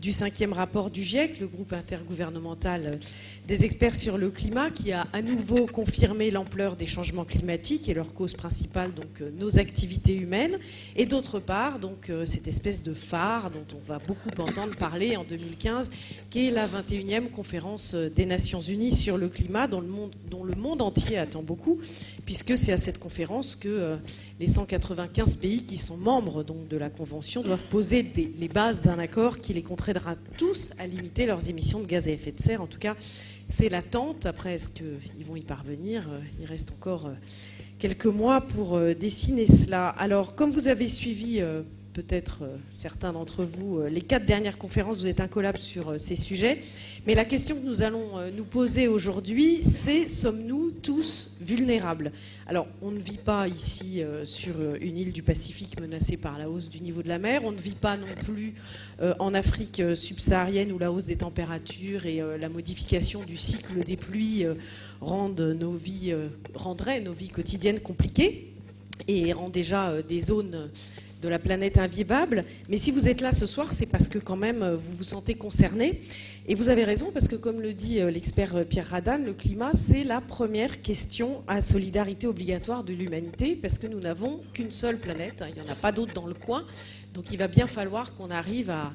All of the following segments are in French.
du 5e rapport du GIEC, le groupe intergouvernemental des experts sur le climat, qui a à nouveau confirmé l'ampleur des changements climatiques et leur cause principale, donc nos activités humaines, et d'autre part, donc cette espèce de phare dont on va beaucoup entendre parler en 2015, qui est la 21e conférence des Nations Unies sur le climat, dont le monde entier attend beaucoup, puisque c'est à cette conférence que les 195 pays qui sont membres donc, de la Convention doivent poser les bases d'un accord qui les contraindra tous à limiter leurs émissions de gaz à effet de serre. En tout cas, c'est l'attente. Après, est-ce qu'ils vont y parvenir? Il reste encore quelques mois pour dessiner cela. Alors, comme vous avez suivi peut-être certains d'entre vous, les 4 dernières conférences, vous êtes incollables sur ces sujets. Mais la question que nous allons nous poser aujourd'hui, c'est: sommes-nous tous vulnérables? Alors, on ne vit pas ici sur une île du Pacifique menacée par la hausse du niveau de la mer. On ne vit pas non plus en Afrique subsaharienne où la hausse des températures et la modification du cycle des pluies rendraient nos vies quotidiennes compliquées et rend déjà des zones de la planète invivable. Mais si vous êtes là ce soir, c'est parce que quand même vous vous sentez concerné. Et vous avez raison, parce que comme le dit l'expert Pierre Radan, le climat, c'est la première question à solidarité obligatoire de l'humanité, parce que nous n'avons qu'une seule planète, il n'y en a pas d'autre dans le coin, donc il va bien falloir qu'on arrive à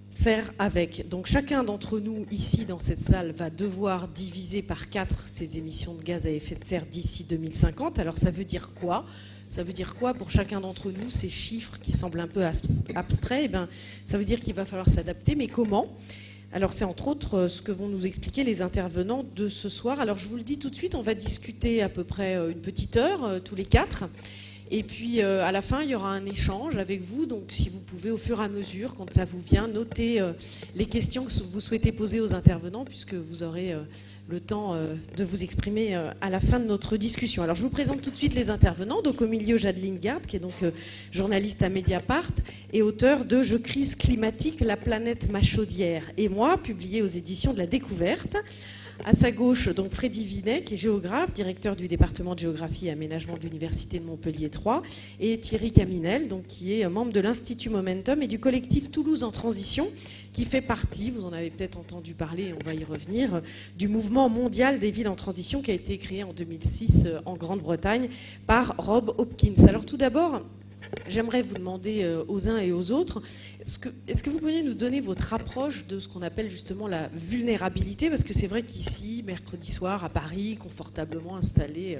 faire avec. Donc chacun d'entre nous, ici dans cette salle, va devoir diviser par 4 ses émissions de gaz à effet de serre d'ici 2050. Alors ça veut dire quoi ? Ça veut dire quoi pour chacun d'entre nous, ces chiffres qui semblent un peu abstraits? Ça veut dire qu'il va falloir s'adapter, mais comment? Alors c'est entre autres ce que vont nous expliquer les intervenants de ce soir. Alors je vous le dis tout de suite, on va discuter à peu près une petite heure, tous les 4. Et puis à la fin, il y aura un échange avec vous. Donc si vous pouvez au fur et à mesure, quand ça vous vient, noter les questions que vous souhaitez poser aux intervenants, puisque vous aurez le temps de vous exprimer à la fin de notre discussion. Alors je vous présente tout de suite les intervenants. Donc au milieu, Jade Lingard, qui est donc journaliste à Mediapart et auteur de Je crise climatique, la planète ma chaudière et moi, publié aux éditions de La Découverte. À sa gauche, donc Freddy Vinet, qui est géographe, directeur du département de géographie et aménagement de l'Université de Montpellier 3, et Thierry Caminel, donc, qui est membre de l'Institut Momentum et du collectif Toulouse en transition, qui fait partie, vous en avez peut-être entendu parler, on va y revenir, du mouvement mondial des villes en transition qui a été créé en 2006 en Grande-Bretagne par Rob Hopkins. Alors tout d'abord, j'aimerais vous demander aux uns et aux autres, est-ce que vous pourriez nous donner votre approche de ce qu'on appelle justement la vulnérabilité? Parce que c'est vrai qu'ici, mercredi soir, à Paris, confortablement installé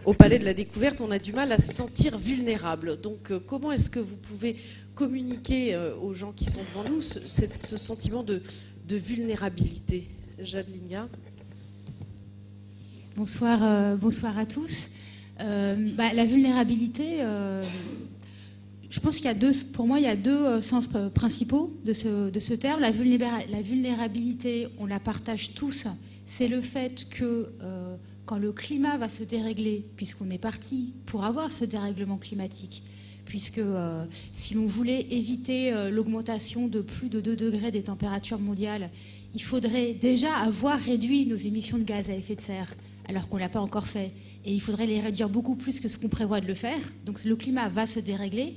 au Palais de la Découverte, on a du mal à se sentir vulnérable. Donc comment est-ce que vous pouvez communiquer aux gens qui sont devant nous ce sentiment de vulnérabilité? Jade Lingard. Bonsoir, bonsoir à tous. La vulnérabilité... Je pense qu'il y a pour moi, il y a deux sens principaux de ce terme. La vulnérabilité, on la partage tous. C'est le fait que quand le climat va se dérégler, puisqu'on est parti pour avoir ce dérèglement climatique, puisque si l'on voulait éviter l'augmentation de plus de 2 degrés des températures mondiales, il faudrait déjà avoir réduit nos émissions de gaz à effet de serre, alors qu'on ne l'a pas encore fait. Et il faudrait les réduire beaucoup plus que ce qu'on prévoit de le faire. Donc le climat va se dérégler.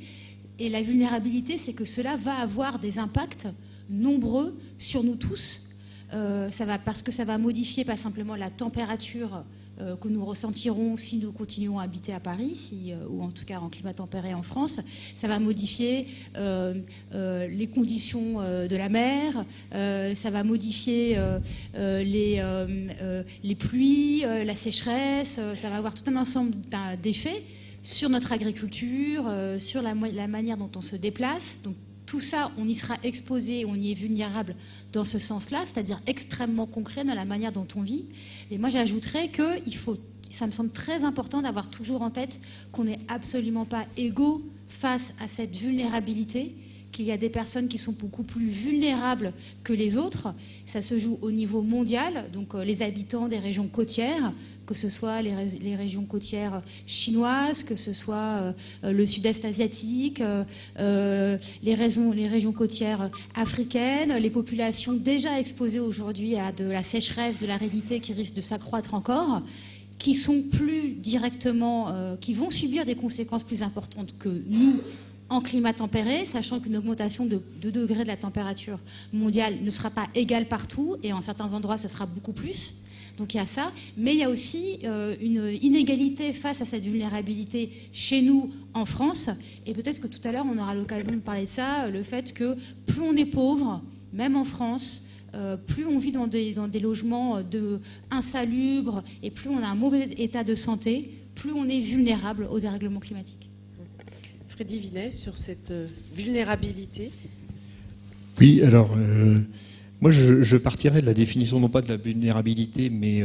Et la vulnérabilité, c'est que cela va avoir des impacts nombreux sur nous tous. Parce que ça va modifier pas simplement la température que nous ressentirons si nous continuons à habiter à Paris, ou en tout cas en climat tempéré en France. Ça va modifier les conditions de la mer, ça va modifier les pluies, la sécheresse, ça va avoir tout un ensemble d'effets sur notre agriculture, sur la manière dont on se déplace. Donc tout ça, on y sera exposé, on y est vulnérable dans ce sens-là, c'est-à-dire extrêmement concret dans la manière dont on vit. Et moi, j'ajouterais que ça me semble très important d'avoir toujours en tête qu'on n'est absolument pas égaux face à cette vulnérabilité, qu'il y a des personnes qui sont beaucoup plus vulnérables que les autres. Ça se joue au niveau mondial, donc les habitants des régions côtières, que ce soit les régions côtières chinoises, que ce soit le sud-est asiatique, les régions côtières africaines, les populations déjà exposées aujourd'hui à de la sécheresse, de l'aridité qui risque de s'accroître encore, qui sont plus directement, qui vont subir des conséquences plus importantes que nous en climat tempéré, sachant qu'une augmentation de 2 degrés de la température mondiale ne sera pas égale partout, et en certains endroits, ce sera beaucoup plus. Donc il y a ça, mais il y a aussi une inégalité face à cette vulnérabilité chez nous en France, et peut-être que tout à l'heure on aura l'occasion de parler de ça, le fait que plus on est pauvre, même en France, plus on vit dans des logements insalubres, et plus on a un mauvais état de santé, plus on est vulnérable au dérèglement climatique. Freddy Vinet, sur cette vulnérabilité. Oui, alors... moi, je partirais de la définition, non pas de la vulnérabilité, mais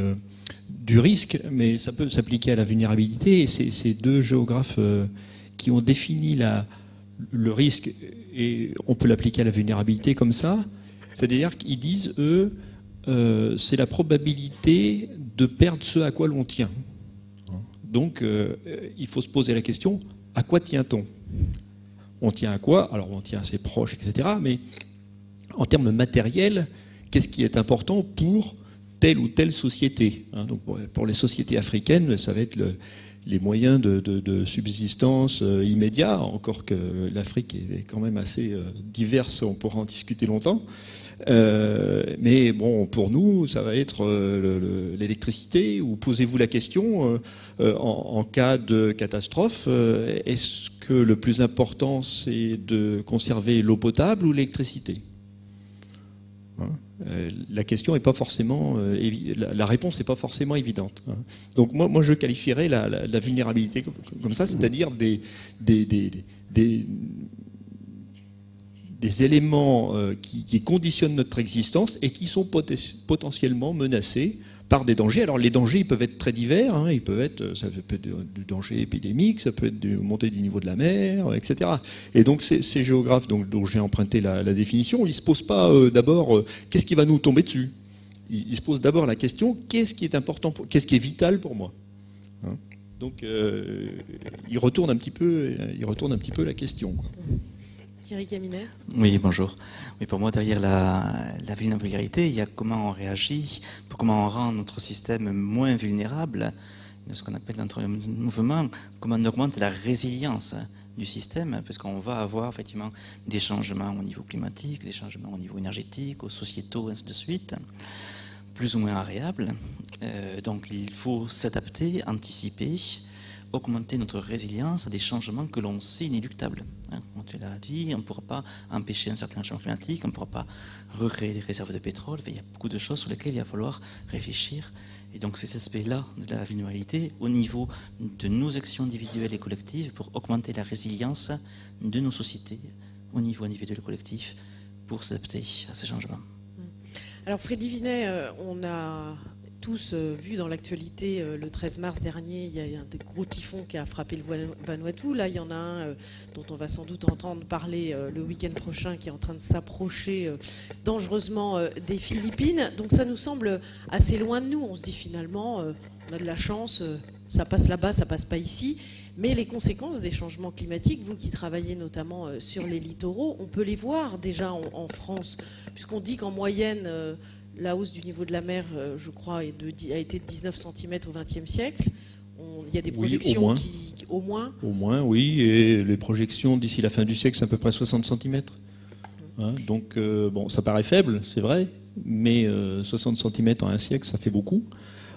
du risque, mais ça peut s'appliquer à la vulnérabilité. Et c'est deux géographes qui ont défini le risque, et on peut l'appliquer à la vulnérabilité comme ça. C'est-à-dire qu'ils disent, eux, c'est la probabilité de perdre ce à quoi l'on tient. Donc, il faut se poser la question, à quoi tient-on ? On tient à quoi ? Alors, on tient à ses proches, etc., mais... en termes matériels, qu'est-ce qui est important pour telle ou telle société, hein? Donc pour les sociétés africaines, ça va être les moyens de subsistance immédiats, encore que l'Afrique est quand même assez diverse, on pourra en discuter longtemps. Mais bon, pour nous, ça va être l'électricité, ou posez-vous la question, en cas de catastrophe, est-ce que le plus important, c'est de conserver l'eau potable ou l'électricité ? La question est pas forcément, la réponse n'est pas forcément évidente. Donc moi je qualifierais la vulnérabilité comme ça, c'est-à-dire des éléments qui conditionnent notre existence et qui sont potentiellement menacés par des dangers. Alors les dangers, ils peuvent être très divers, hein. Ça peut être du danger épidémique, ça peut être de montée du niveau de la mer, etc. Et donc ces géographes dont j'ai emprunté la définition, ils ne se posent pas d'abord qu'est-ce qui va nous tomber dessus. Ils se posent d'abord la question qu'est-ce qui est important, qu'est-ce qui est vital pour moi, hein. Donc ils retournent un petit peu la question, quoi. Thierry Caminet. Oui, bonjour. Oui, pour moi, derrière la vulnérabilité, il y a comment on réagit, comment on rend notre système moins vulnérable, de ce qu'on appelle notre mouvement, comment on augmente la résilience du système, parce qu'on va avoir effectivement des changements au niveau climatique, des changements au niveau énergétique, aux sociétaux, ainsi de suite, plus ou moins variables. Donc il faut s'adapter, anticiper, augmenter notre résilience à des changements que l'on sait inéluctables. Comme tu l'as dit, on ne pourra pas empêcher un certain changement climatique, on ne pourra pas recréer des réserves de pétrole. Il y a beaucoup de choses sur lesquelles il va falloir réfléchir. Et donc c'est cet aspect-là de la vulnérabilité au niveau de nos actions individuelles et collectives pour augmenter la résilience de nos sociétés au niveau individuel et collectif pour s'adapter à ces changements. Alors Freddy Vinet, on a tous vu dans l'actualité le 13 mars dernier, il y a un des gros typhons qui a frappé le Vanuatu. Là, il y en a un dont on va sans doute entendre parler le week-end prochain, qui est en train de s'approcher dangereusement des Philippines. Donc ça nous semble assez loin de nous. On se dit finalement, on a de la chance, ça passe là-bas, ça passe pas ici. Mais les conséquences des changements climatiques, vous qui travaillez notamment sur les littoraux, on peut les voir déjà en France, puisqu'on dit qu'en moyenne... la hausse du niveau de la mer, je crois, a été de 19 cm au XXe siècle. Il y a des projections au moins. Au moins, oui. Et les projections d'ici la fin du siècle, c'est à peu près 60 cm. Hein, donc, bon, ça paraît faible, c'est vrai, mais 60 cm en un siècle, ça fait beaucoup.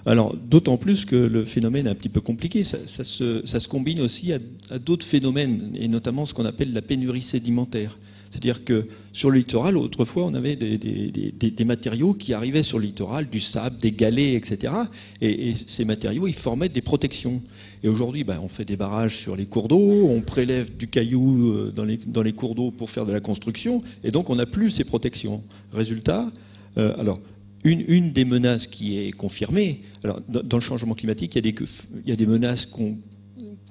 Alors, d'autant plus que le phénomène est un petit peu compliqué. Ça se combine aussi à d'autres phénomènes, et notamment ce qu'on appelle la pénurie sédimentaire. C'est-à-dire que sur le littoral, autrefois, on avait des matériaux qui arrivaient sur le littoral, du sable, des galets, etc. Et ces matériaux, ils formaient des protections. Et aujourd'hui, on fait des barrages sur les cours d'eau, on prélève du caillou dans les cours d'eau pour faire de la construction, et donc on n'a plus ces protections. Résultat, alors, une des menaces qui est confirmée, alors, dans le changement climatique, il y a des menaces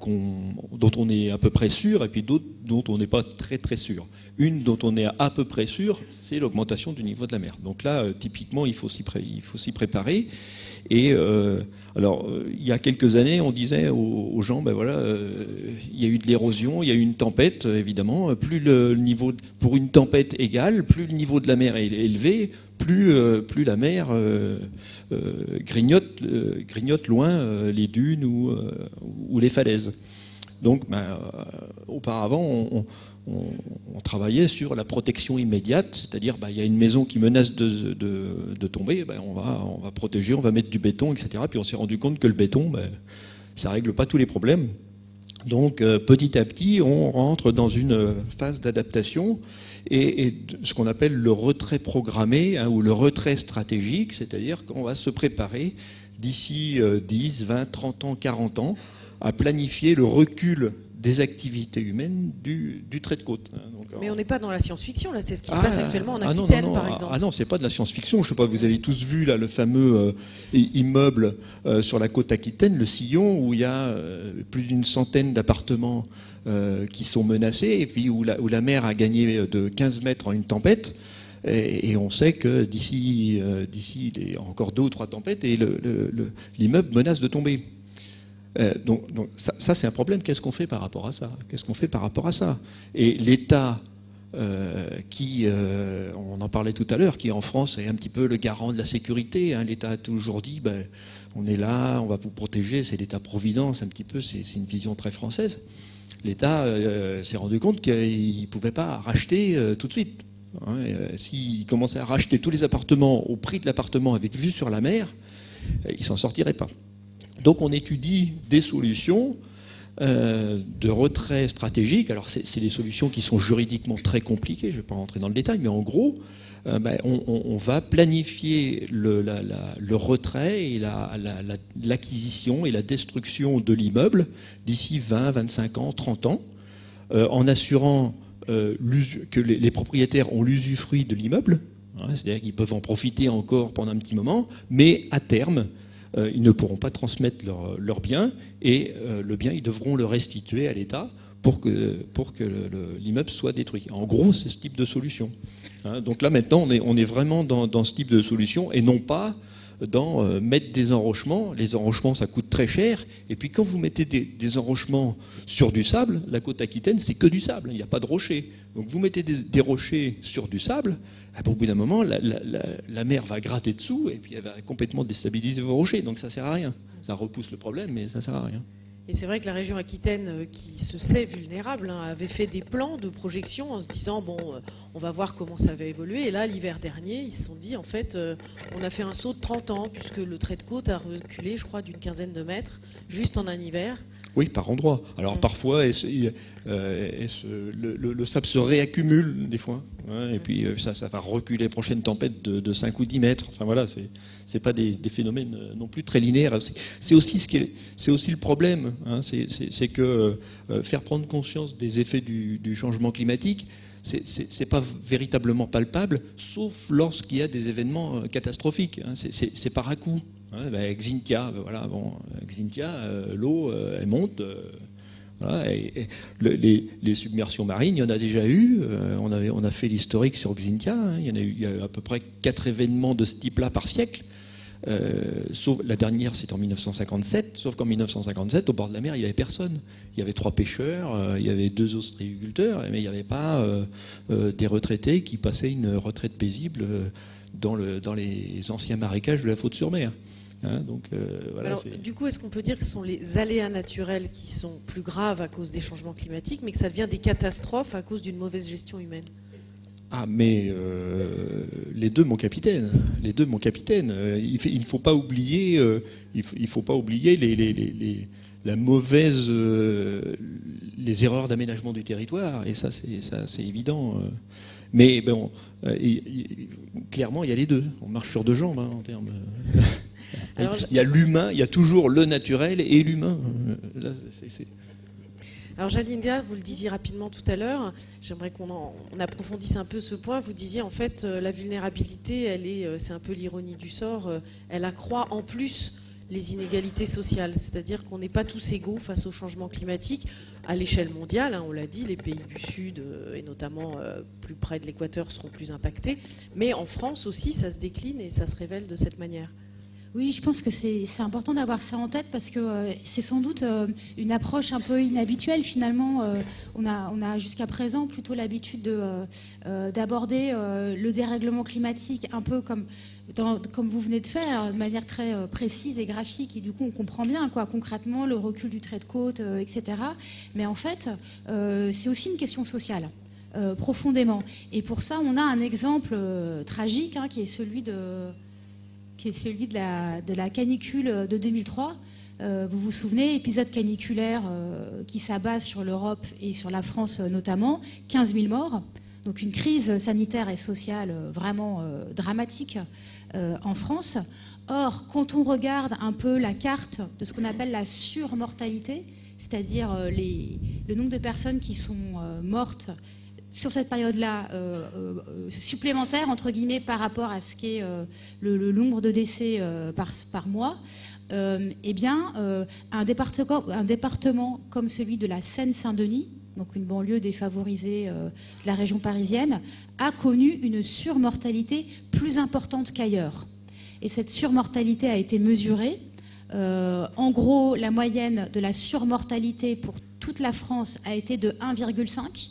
dont on est à peu près sûr, et puis d'autres dont on n'est pas très très sûr. Une dont on est à peu près sûr, c'est l'augmentation du niveau de la mer. Donc là, typiquement, il faut s'y préparer. Et alors, il y a quelques années, on disait aux gens, il y a eu de l'érosion, il y a eu une tempête, évidemment. Plus le niveau, pour une tempête égale, plus le niveau de la mer est élevé, plus la mer grignote loin les dunes ou les falaises. Donc, auparavant, on travaillait sur la protection immédiate, c'est-à-dire il y a une maison qui menace de tomber, on va protéger, on va mettre du béton, etc. Puis on s'est rendu compte que le béton, ça ne règle pas tous les problèmes. Donc petit à petit, on rentre dans une phase d'adaptation et ce qu'on appelle le retrait programmé ou le retrait stratégique, c'est-à-dire qu'on va se préparer d'ici 10, 20, 30 ans, 40 ans à planifier le recul des activités humaines du trait de côte. Donc, mais on n'est pas dans la science-fiction, là, c'est ce qui se passe actuellement en Aquitaine, par exemple. Ah non, c'est pas de la science-fiction. Je sais pas, vous avez tous vu là le fameux immeuble sur la côte aquitaine, le Sillon, où il y a plus d'une centaine d'appartements qui sont menacés, et puis où la mer a gagné de 15 mètres en une tempête. Et on sait que d'ici il y a encore 2 ou 3 tempêtes, et l'immeuble menace de tomber. Donc ça c'est un problème. Qu'est-ce qu'on fait par rapport à ça? Et l'État, on en parlait tout à l'heure, qui en France est un petit peu le garant de la sécurité. L'État a toujours dit, on est là, on va vous protéger, c'est l'État-providence, un petit peu, c'est une vision très française. L'État s'est rendu compte qu'il ne pouvait pas racheter tout de suite. S'il commençait à racheter tous les appartements au prix de l'appartement avec vue sur la mer, il ne s'en sortirait pas. Donc on étudie des solutions de retrait stratégique. Alors c'est des solutions qui sont juridiquement très compliquées, je ne vais pas rentrer dans le détail, mais en gros, on va planifier le retrait et l'acquisition et la destruction de l'immeuble d'ici 20, 25 ans, 30 ans, en assurant que les propriétaires ont l'usufruit de l'immeuble, c'est-à-dire qu'ils peuvent en profiter encore pendant un petit moment, mais à terme, ils ne pourront pas transmettre leur bien, et le bien, ils devront le restituer à l'État pour que l'immeuble soit détruit. En gros, c'est ce type de solution. Donc là, maintenant, on est vraiment dans ce type de solution, et non pas dans mettre des enrochements. Les enrochements, ça coûte très cher. Et puis quand vous mettez des enrochements sur du sable, la côte aquitaine, c'est que du sable, il n'y a pas de rochers. Donc vous mettez des rochers sur du sable, au bout d'un moment, la mer va gratter dessous, et puis elle va complètement déstabiliser vos rochers. Donc ça ne sert à rien. Ça repousse le problème, mais ça ne sert à rien. Et c'est vrai que la région aquitaine, qui se sait vulnérable, avait fait des plans de projection en se disant, on va voir comment ça va évoluer. Et là, l'hiver dernier, ils se sont dit, en fait, on a fait un saut de 30 ans, puisque le trait de côte a reculé, je crois, d'une quinzaine de mètres, juste en un hiver. Oui, par endroit. Alors parfois, le sable se réaccumule des fois, et puis ça va reculer. Prochaine tempête de 5 ou 10 mètres. Enfin voilà, c'est pas des phénomènes non plus très linéaires. C'est aussi le problème. C'est que faire prendre conscience des effets du changement climatique, c'est pas véritablement palpable, sauf lorsqu'il y a des événements catastrophiques. C'est par à-coup. Xynthia, Xynthia, l'eau, elle monte. Et les submersions marines, il y en a déjà eu. On a fait l'historique sur Xynthia. Il y a eu à peu près 4 événements de ce type-là par siècle. Sauf la dernière, c'est en 1957. Sauf qu'en 1957, au bord de la mer, il n'y avait personne. Il y avait 3 pêcheurs, il y avait 2 ostréiculteurs, mais il n'y avait pas des retraités qui passaient une retraite paisible dans les anciens marécages de la Faute-sur-Mer. Alors, du coup, est-ce qu'on peut dire que ce sont les aléas naturels qui sont plus graves à cause des changements climatiques, mais que ça devient des catastrophes à cause d'une mauvaise gestion humaine? Mais les deux, mon capitaine. Il ne faut pas oublier, la mauvaise, les erreurs d'aménagement du territoire. Et ça, c'est évident. Mais bon, clairement, il y a les deux. On marche sur 2 jambes en termes. Alors, il y a l'humain, il y a toujours le naturel et l'humain. Alors Jalinda, vous le disiez rapidement tout à l'heure, j'aimerais qu'on approfondisse un peu ce point. Vous disiez en fait la vulnérabilité, c'est un peu l'ironie du sort, elle accroît en plus les inégalités sociales, c'est-à-dire qu'on n'est pas tous égaux face au changement climatique à l'échelle mondiale. On l'a dit, les pays du Sud et notamment plus près de l'équateur seront plus impactés, mais en France aussi ça se décline et ça se révèle de cette manière. Oui, je pense que c'est important d'avoir ça en tête parce que c'est sans doute une approche un peu inhabituelle finalement. On a jusqu'à présent plutôt l'habitude d'aborder le dérèglement climatique un peu comme vous venez de faire, de manière très précise et graphique. Et du coup, on comprend bien concrètement le recul du trait de côte, etc. Mais en fait, c'est aussi une question sociale. Profondément. Et pour ça, on a un exemple tragique qui est celui de la canicule de 2003. Vous vous souvenez, épisode caniculaire qui s'abat sur l'Europe et sur la France notamment, 15 000 morts. Donc une crise sanitaire et sociale vraiment dramatique en France. Or, quand on regarde un peu la carte de ce qu'on appelle la surmortalité, c'est-à-dire le nombre de personnes qui sont mortes sur cette période-là, supplémentaire, entre guillemets, par rapport à ce qu'est le nombre de décès par mois, eh bien, un département comme celui de la Seine-Saint-Denis, donc une banlieue défavorisée de la région parisienne, a connu une surmortalité plus importante qu'ailleurs. Et cette surmortalité a été mesurée. En gros, la moyenne de la surmortalité pour toute la France a été de 1,5.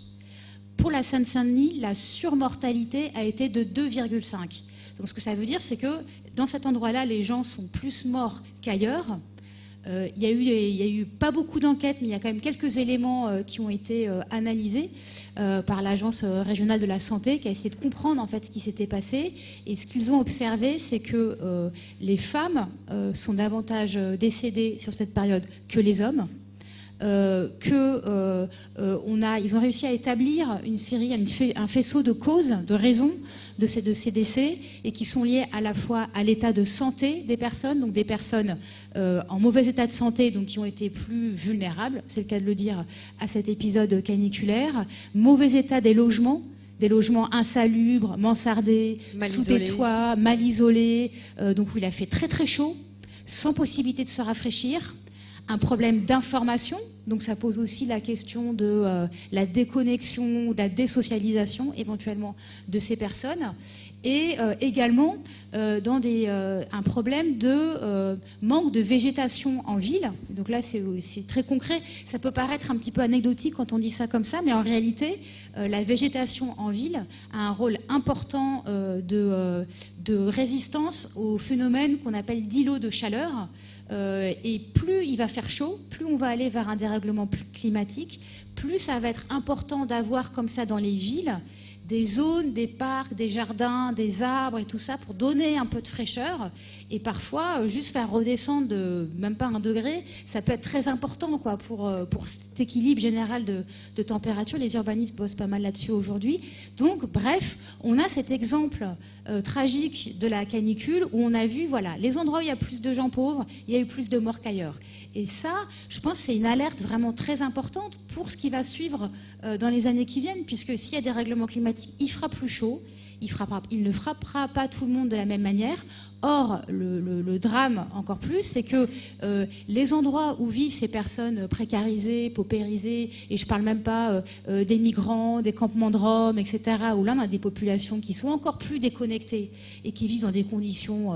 Pour la Seine-Saint-Denis, la surmortalité a été de 2,5. Donc ce que ça veut dire, c'est que dans cet endroit-là, les gens sont plus morts qu'ailleurs. Il y a eu pas beaucoup d'enquêtes, mais il y a quand même quelques éléments qui ont été analysés par l'Agence régionale de la santé, qui a essayé de comprendre en fait ce qui s'était passé. Et ce qu'ils ont observé, c'est que les femmes sont davantage décédées sur cette période que les hommes. Ils ont réussi à établir un faisceau de causes, de raisons de ces décès, et qui sont liées à la fois à l'état de santé des personnes, donc des personnes en mauvais état de santé, donc qui ont été plus vulnérables, c'est le cas de le dire, à cet épisode caniculaire, mauvais état des logements insalubres, mansardés, sous des toits, mal isolés, donc où il a fait très très chaud, sans possibilité de se rafraîchir. Un problème d'information, donc ça pose aussi la question de la déconnexion, de la désocialisation éventuellement de ces personnes, et également un problème de manque de végétation en ville. Donc là c'est très concret, ça peut paraître un petit peu anecdotique quand on dit ça comme ça, mais en réalité la végétation en ville a un rôle important de résistance au phénomène qu'on appelle d'îlots de chaleur. Et plus il va faire chaud, plus on va aller vers un dérèglement climatique, plus ça va être important d'avoir comme ça dans les villes des zones, des parcs, des jardins, des arbres et tout ça pour donner un peu de fraîcheur. Et parfois, juste faire redescendre de même pas 1 degré, ça peut être très important pour cet équilibre général de température. Les urbanistes bossent pas mal là-dessus aujourd'hui. Donc, bref, on a cet exemple tragique de la canicule où on a vu, voilà, les endroits où il y a plus de gens pauvres, il y a eu plus de morts qu'ailleurs. Et ça, je pense que c'est une alerte vraiment très importante pour ce qui va suivre dans les années qui viennent, puisque s'il y a des règlements climatiques, il fera plus chaud, il ne frappera pas tout le monde de la même manière. Or, le drame encore plus, c'est que les endroits où vivent ces personnes précarisées, paupérisées, et je ne parle même pas des migrants, des campements de Roms, etc., où là on a des populations qui sont encore plus déconnectées et qui vivent dans des conditions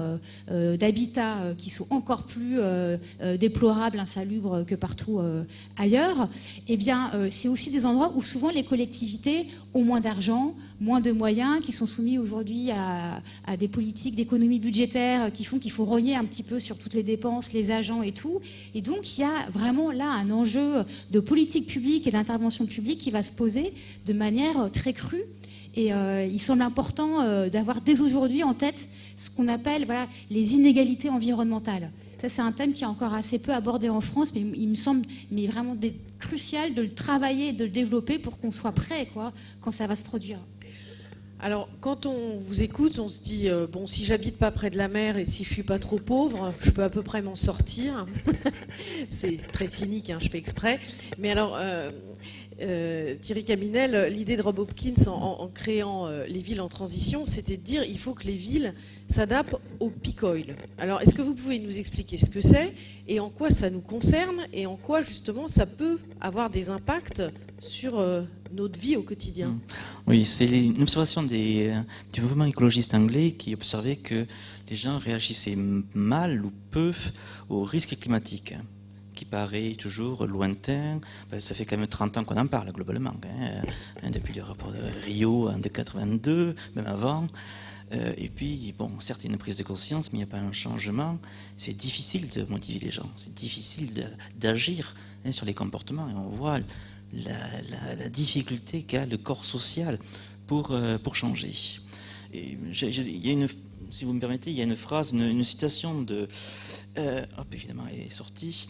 d'habitat qui sont encore plus déplorables, insalubres que partout ailleurs, eh bien c'est aussi des endroits où souvent les collectivités ont moins d'argent, moins de moyens, qui sont soumis aujourd'hui à des politiques d'économie budgétaire qui font qu'il faut rogner un petit peu sur toutes les dépenses, les agents et tout. Et donc, il y a vraiment là un enjeu de politique publique et d'intervention publique qui va se poser de manière très crue. Et il semble important d'avoir dès aujourd'hui en tête ce qu'on appelle les inégalités environnementales. Ça, c'est un thème qui est encore assez peu abordé en France, mais il me semble vraiment crucial de le travailler et de le développer pour qu'on soit prêt quand ça va se produire. Alors, quand on vous écoute, on se dit, bon, si j'habite pas près de la mer et si je suis pas trop pauvre, je peux à peu près m'en sortir. C'est très cynique, je fais exprès. Mais alors, Thierry Caminel, l'idée de Rob Hopkins en créant les villes en transition, c'était de dire qu'il faut que les villes s'adaptent au peak oil. Alors, est-ce que vous pouvez nous expliquer ce que c'est et en quoi ça nous concerne et en quoi, justement, ça peut avoir des impacts sur notre vie au quotidien? Oui, c'est une observation du mouvement écologiste anglais qui observait que les gens réagissaient mal ou peu aux risques climatiques, qui paraît toujours lointain. Ça fait quand même 30 ans qu'on en parle globalement, depuis le rapport de Rio en 82, même avant. Et puis, bon, certes, il y a une prise de conscience, mais il n'y a pas un changement. C'est difficile de motiver les gens, c'est difficile d'agir sur les comportements. Et on voit la difficulté qu'a le corps social pour changer. Et il y a si vous me permettez, il y a une phrase, une citation de... évidemment, elle est sortie,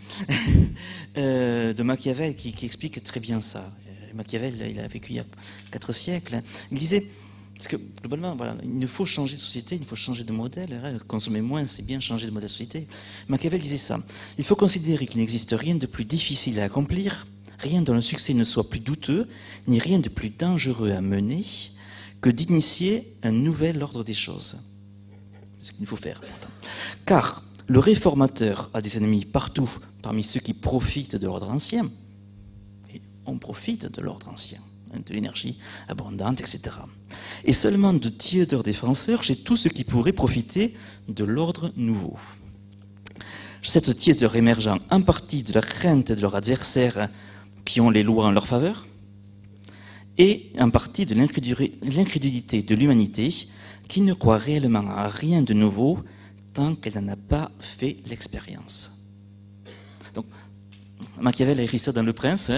de Machiavel qui explique très bien ça. Machiavel, il a vécu il y a 4 siècles. Il disait, parce que globalement, voilà, il faut changer de société, il faut changer de modèle. Consommer moins, c'est bien changer de modèle de société. Machiavel disait ça. Il faut considérer qu'il n'existe rien de plus difficile à accomplir, rien dont le succès ne soit plus douteux, ni rien de plus dangereux à mener que d'initier un nouvel ordre des choses. C'est ce qu'il faut faire, pourtant. Car le réformateur a des ennemis partout parmi ceux qui profitent de l'ordre ancien. Et on profite de l'ordre ancien, de l'énergie abondante, etc. Et seulement de tièdeurs défenseurs chez tous ceux qui pourraient profiter de l'ordre nouveau. Cette tièdeur émergeant en partie de la crainte de leurs adversaires qui ont les lois en leur faveur, et en partie de l'incrédulité de l'humanité qui ne croit réellement à rien de nouveau tant qu'elle n'en a pas fait l'expérience. Donc, Machiavel a écrit ça dans Le Prince,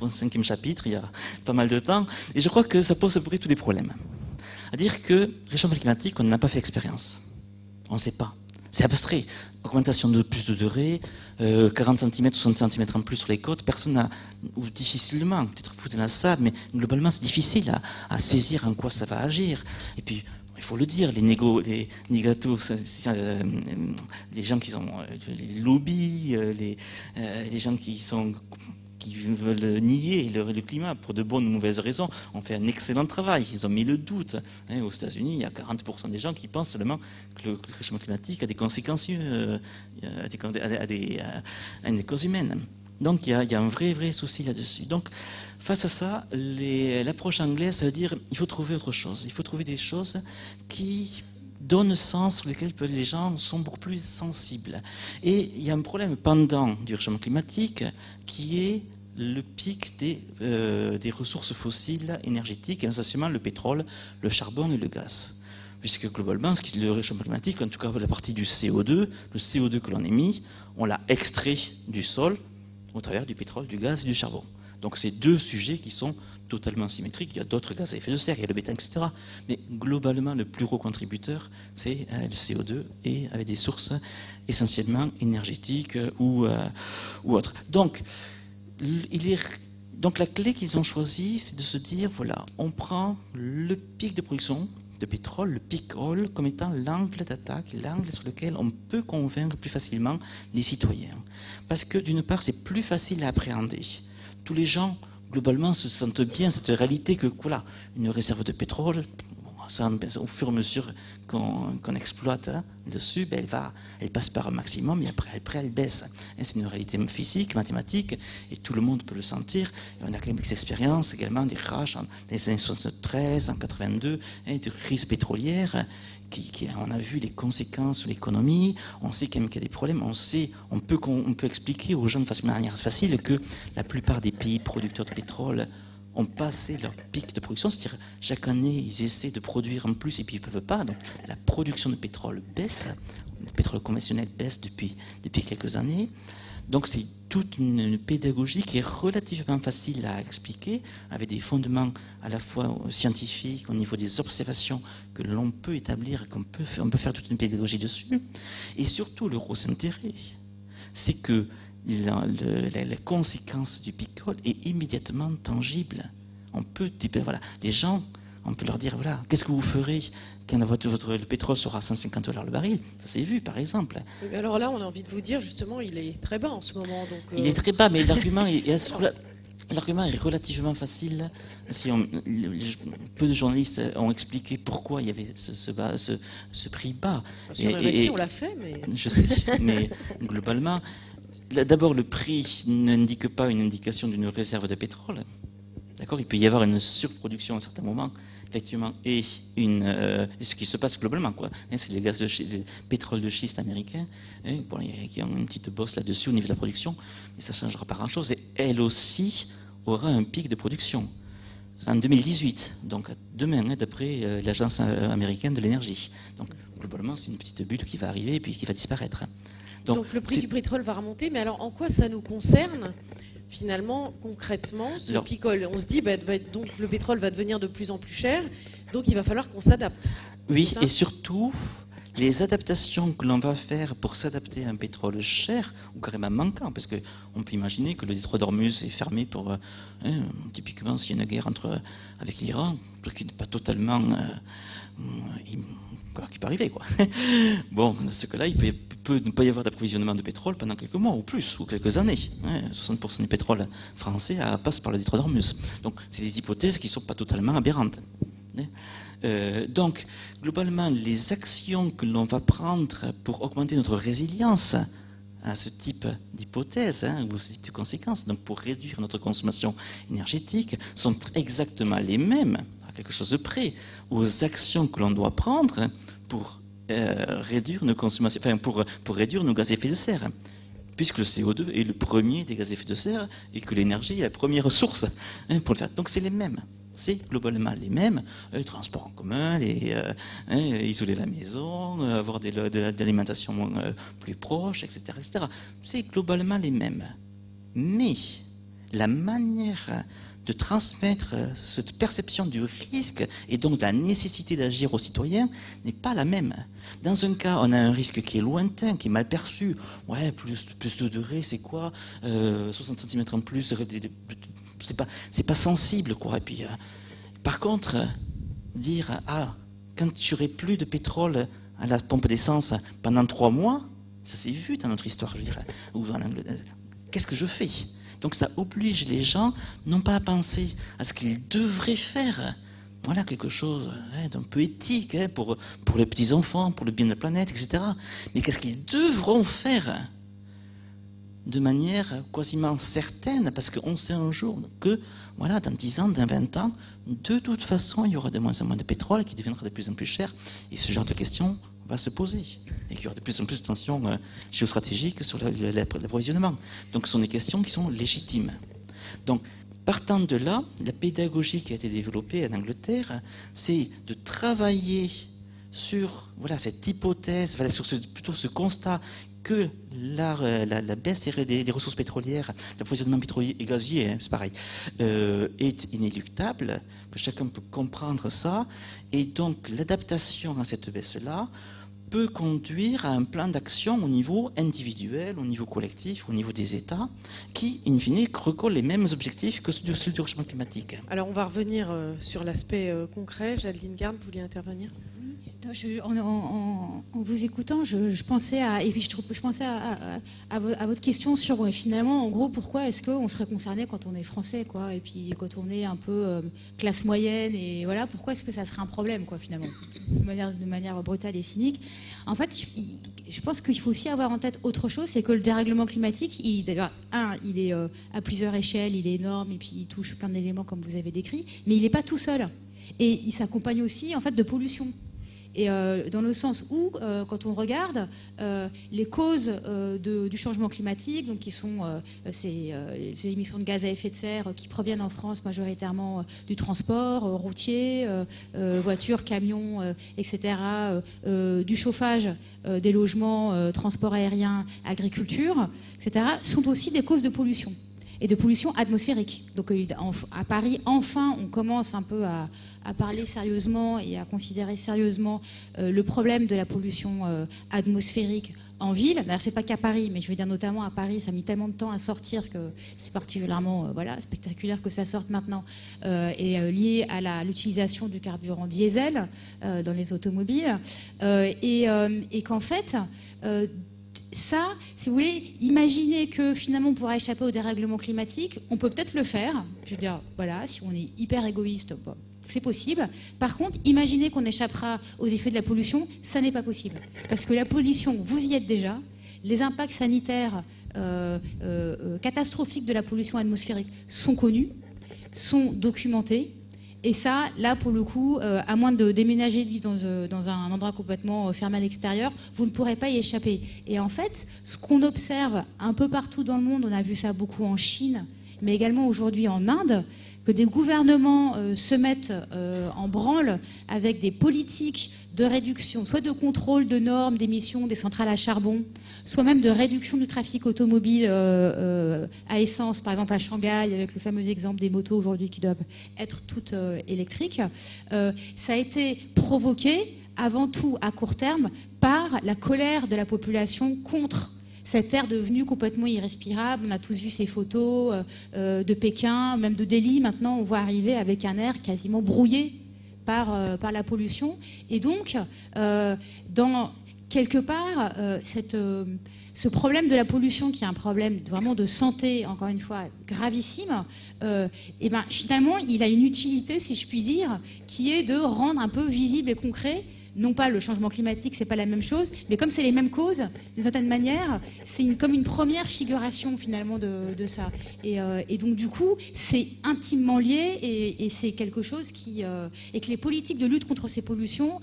au 5e chapitre, il y a pas mal de temps, et je crois que ça pose à peu près tous les problèmes. C'est-à-dire que réchauffement climatique, on n'a pas fait l'expérience. On ne sait pas. C'est abstrait. Augmentation de plus de durée, 40 cm, 60 cm en plus sur les côtes, personne n'a, ou difficilement, peut-être vous dans la salle, mais globalement c'est difficile à saisir en quoi ça va agir. Et puis, il faut le dire, les négatos, les gens qui sont, les lobbies, les gens qui veulent nier le climat pour de bonnes ou mauvaises raisons, ont fait un excellent travail. Ils ont mis le doute. Aux États-Unis, il y a 40% des gens qui pensent seulement que le réchauffement climatique a des conséquences à une cause humaine. Donc il y a un vrai souci là-dessus. Donc face à ça, l'approche anglaise, ça veut dire il faut trouver autre chose. Il faut trouver des choses qui donnent sens, sur lesquelles les gens sont beaucoup plus sensibles. Et il y a un problème pendant du réchauffement climatique qui est le pic des ressources fossiles énergétiques, et essentiellement le pétrole, le charbon et le gaz. Puisque globalement, le réchauffement climatique, en tout cas la partie du CO2, le CO2 que l'on émet, on l'a extrait du sol au travers du pétrole, du gaz et du charbon. Donc c'est deux sujets qui sont totalement symétriques. Il y a d'autres gaz à effet de serre, il y a le méthane, etc. Mais globalement, le plus gros contributeur, c'est le CO2 et avec des sources essentiellement énergétiques ou autres. Donc la clé qu'ils ont choisie, c'est de se dire, voilà, on prend le pic de production de pétrole, le peak oil, comme étant l'angle d'attaque, l'angle sur lequel on peut convaincre plus facilement les citoyens. Parce que d'une part, c'est plus facile à appréhender. Tous les gens, globalement, se sentent bien cette réalité que, voilà, une réserve de pétrole, au fur et à mesure qu'on exploite dessus, elle passe par un maximum et après elle baisse. C'est une réalité physique, mathématique, et tout le monde peut le sentir. Et on a quand même des expériences également, des crashs dans les années 73, en 82, des crises pétrolières. On a vu les conséquences sur l'économie, on sait quand même qu'il y a des problèmes, on peut expliquer aux gens de manière facile que la plupart des pays producteurs de pétrole ont passé leur pic de production, c'est-à-dire chaque année ils essaient de produire en plus et puis ils ne peuvent pas, donc la production de pétrole baisse, le pétrole conventionnel baisse depuis quelques années, donc c'est toute une pédagogie qui est relativement facile à expliquer, avec des fondements à la fois scientifiques, au niveau des observations que l'on peut établir, on peut faire toute une pédagogie dessus, et surtout le gros intérêt, c'est que la conséquence du pétrole est immédiatement tangible. On peut, voilà, les gens, on peut leur dire, voilà, qu'est-ce que vous ferez quand le pétrole sera à 150 $ le baril? Ça s'est vu, par exemple. Alors là, on a envie de vous dire, justement, il est très bas en ce moment. Donc, Il est très bas, mais l'argument est sur L'argument est relativement facile. Peu de journalistes ont expliqué pourquoi il y avait ce prix bas. Sur RFI, on l'a fait, mais... Je sais, mais globalement, d'abord, le prix n'indique pas une indication d'une réserve de pétrole. D'accord ? Il peut y avoir une surproduction à un certain moment, effectivement, et ce qui se passe globalement, quoi. C'est les gaz de pétrole de schiste américains, qui ont une petite bosse là-dessus au niveau de la production, mais ça ne changera pas grand-chose. Et elle aussi aura un pic de production en 2018, donc demain, d'après l'Agence américaine de l'énergie. Donc, globalement, c'est une petite bulle qui va arriver et puis qui va disparaître. Donc le prix du pétrole va remonter, mais alors en quoi ça nous concerne ? Finalement, concrètement, ce pic-oil, on se dit, donc le pétrole va devenir de plus en plus cher, donc il va falloir qu'on s'adapte. Oui, et surtout, les adaptations que l'on va faire pour s'adapter à un pétrole cher, ou carrément manquant, parce qu'on peut imaginer que le détroit d'Ormuz est fermé pour, typiquement, s'il y a une guerre avec l'Iran, qui n'est pas totalement... qui peut arriver, quoi. Bon, dans ce cas-là, il peut ne pas y avoir d'approvisionnement de pétrole pendant quelques mois, ou plus, ou quelques années. 60% du pétrole français passe par le détroit d'Ormuz. Donc, c'est des hypothèses qui ne sont pas totalement aberrantes. Donc, globalement, les actions que l'on va prendre pour augmenter notre résilience à ce type d'hypothèse, ou ce type de conséquences, donc pour réduire notre consommation énergétique, sont exactement les mêmes, quelque chose de près, aux actions que l'on doit prendre pour réduire nos consommations, enfin pour réduire nos gaz à effet de serre, puisque le CO2 est le premier des gaz à effet de serre et que l'énergie est la première ressource pour le faire. Donc c'est les mêmes. C'est globalement les mêmes, transport en commun, isoler la maison, avoir de l'alimentation plus proche, etc., etc. C'est globalement les mêmes. Mais la manière de transmettre cette perception du risque et donc de la nécessité d'agir aux citoyens n'est pas la même. Dans un cas, on a un risque qui est lointain, qui est mal perçu. Ouais, plus de degrés, c'est quoi 60 cm en plus, c'est pas sensible, quoi. Et puis, par contre, dire, quand j'aurai plus de pétrole à la pompe d'essence pendant 3 mois, ça s'est vu dans notre histoire, je dirais, ou en Angleterre. Qu'est-ce que je fais ? Donc ça oblige les gens, non pas à penser à ce qu'ils devraient faire, voilà, quelque chose d'un peu éthique pour les petits-enfants, pour le bien de la planète, etc. Mais qu'est-ce qu'ils devront faire de manière quasiment certaine, parce qu'on sait un jour que, voilà, dans 10 ans, dans 20 ans, de toute façon, il y aura de moins en moins de pétrole qui deviendra de plus en plus cher, et ce genre de questions va se poser, et qu'il y aura de plus en plus de tensions géostratégiques sur l'approvisionnement. Donc ce sont des questions qui sont légitimes. Donc, partant de là, la pédagogie qui a été développée en Angleterre, c'est de travailler sur cette hypothèse, sur plutôt ce constat que la baisse des ressources pétrolières, l'approvisionnement pétrolier et gazier, c'est pareil, est inéluctable, que chacun peut comprendre ça, et donc l'adaptation à cette baisse-là peut conduire à un plan d'action au niveau individuel, au niveau collectif, au niveau des États, qui, in fine, recollent les mêmes objectifs que ceux du réchauffement climatique. Alors, on va revenir sur l'aspect concret. Jadeline Garn, vous vouliez intervenir ? En vous écoutant, je pensais à votre question sur finalement, en gros, pourquoi est-ce qu'on serait concerné quand on est français, quoi, et puis quand on est un peu classe moyenne, et voilà, pourquoi est-ce que ça serait un problème, quoi, finalement, de manière brutale et cynique. En fait, je pense qu'il faut aussi avoir en tête autre chose, c'est que le dérèglement climatique, il est à plusieurs échelles, il est énorme, et puis il touche plein d'éléments comme vous avez décrit, mais il n'est pas tout seul, et il s'accompagne aussi en fait de pollution. Et dans le sens où, quand on regarde les causes du changement climatique, donc qui sont ces émissions de gaz à effet de serre qui proviennent en France majoritairement du transport routier, voitures, camions, etc., du chauffage, des logements, transport aérien, agriculture, etc., sont aussi des causes de pollution. Et de pollution atmosphérique. Donc à Paris, enfin, on commence un peu à parler sérieusement et à considérer sérieusement le problème de la pollution atmosphérique en ville. D'ailleurs, c'est pas qu'à Paris, mais je veux dire notamment à Paris, ça a mis tellement de temps à sortir que c'est particulièrement spectaculaire que ça sorte maintenant, et lié à l'utilisation du carburant diesel dans les automobiles, et qu'en fait... ça, si vous voulez, imaginez que finalement on pourra échapper au dérèglement climatique, on peut peut-être le faire. Je veux dire, voilà, si on est hyper égoïste, bon, c'est possible. Par contre, imaginez qu'on échappera aux effets de la pollution, ça n'est pas possible. Parce que la pollution, vous y êtes déjà. Les impacts sanitaires catastrophiques de la pollution atmosphérique sont connus, sont documentés. Et ça, là, pour le coup, à moins de déménager de vivre dans un endroit complètement fermé à l'extérieur, vous ne pourrez pas y échapper. Et en fait, ce qu'on observe un peu partout dans le monde, on a vu ça beaucoup en Chine, mais également aujourd'hui en Inde, que des gouvernements se mettent en branle avec des politiques de réduction, soit de contrôle de normes d'émissions des centrales à charbon, soit même de réduction du trafic automobile à essence, par exemple à Shanghai, avec le fameux exemple des motos aujourd'hui qui doivent être toutes électriques. Ça a été provoqué, avant tout à court terme, par la colère de la population contre cette air devenue complètement irrespirable. On a tous vu ces photos de Pékin, même de Delhi. Maintenant, on voit arriver avec un air quasiment brouillé par la pollution. Et donc, quelque part, ce problème de la pollution, qui est un problème vraiment de santé, encore une fois, gravissime, et ben, finalement, il a une utilité, si je puis dire, qui est de rendre un peu visible et concret. Non pas le changement climatique, c'est pas la même chose, mais comme c'est les mêmes causes, d'une certaine manière, c'est comme une première figuration finalement de ça. Et donc du coup, c'est intimement lié et c'est quelque chose et que les politiques de lutte contre ces pollutions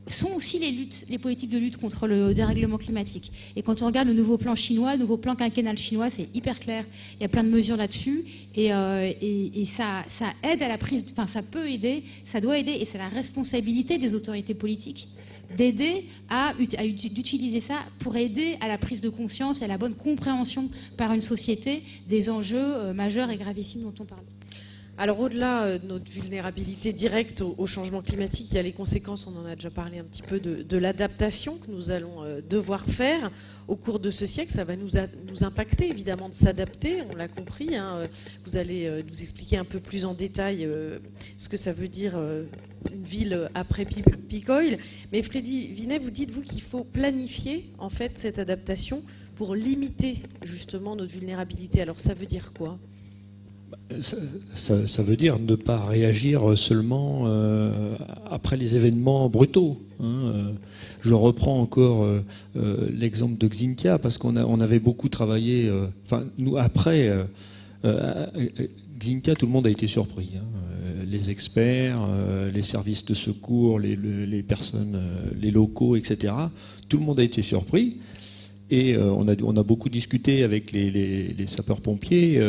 sont aussi les politiques de lutte contre le dérèglement climatique. Et quand on regarde le nouveau plan chinois, le nouveau plan quinquennal chinois, c'est hyper clair. Il y a plein de mesures là-dessus et ça aide à la prise, enfin ça peut aider, ça doit aider et c'est la responsabilité des autorités politiques d'aider d'utiliser ça pour aider à la prise de conscience et à la bonne compréhension par une société des enjeux majeurs et gravissimes dont on parle. Alors au-delà de notre vulnérabilité directe au changement climatique, il y a les conséquences, on en a déjà parlé un petit peu, de l'adaptation que nous allons devoir faire au cours de ce siècle. Ça va nous impacter évidemment de s'adapter, on l'a compris. Vous allez nous expliquer un peu plus en détail ce que ça veut dire une ville après peak oil. Mais Freddy Vinet, vous dites, vous, qu'il faut planifier en fait cette adaptation pour limiter justement notre vulnérabilité. Alors ça veut dire quoi ? Ça veut dire ne pas réagir seulement après les événements brutaux. Je reprends encore l'exemple de Xintia, parce qu'on avait beaucoup travaillé. Nous, après Xintia, tout le monde a été surpris. Les experts, les services de secours, les personnes, les locaux, etc. Tout le monde a été surpris. Et on a beaucoup discuté avec les sapeurs-pompiers.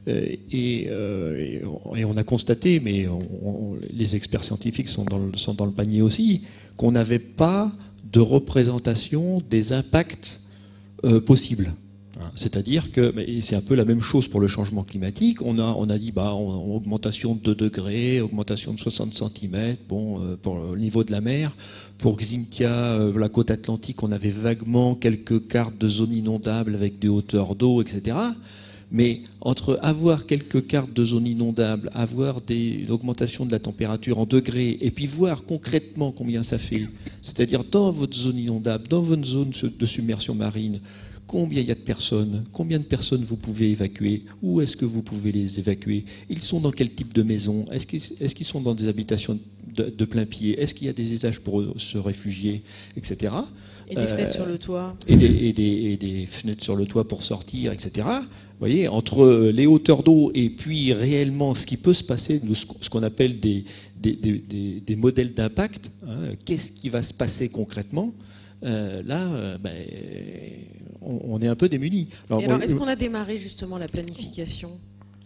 Et on a constaté, mais les experts scientifiques sont dans le panier aussi, qu'on n'avait pas de représentation des impacts possibles. C'est-à-dire que, et c'est un peu la même chose pour le changement climatique, on a dit augmentation de 2 degrés, augmentation de 60 cm, pour le niveau de la mer. Pour Xintia, la côte atlantique, on avait vaguement quelques cartes de zones inondables avec des hauteurs d'eau, etc. Mais entre avoir quelques cartes de zones inondables, avoir des augmentations de la température en degrés, et puis voir concrètement combien ça fait, c'est-à-dire dans votre zone inondable, dans votre zone de submersion marine, combien il y a de personnes, combien de personnes vous pouvez évacuer, où est-ce que vous pouvez les évacuer, ils sont dans quel type de maison, est-ce qu'ils sont dans des habitations de plein pied, est-ce qu'il y a des étages pour se réfugier, etc. Et des fenêtres sur le toit. Et des fenêtres sur le toit pour sortir, etc. Vous voyez, entre les hauteurs d'eau et puis réellement ce qui peut se passer, ce qu'on appelle des modèles d'impact, qu'est-ce qui va se passer concrètement, on est un peu démunis. Alors, est-ce qu'on a démarré justement la planification ?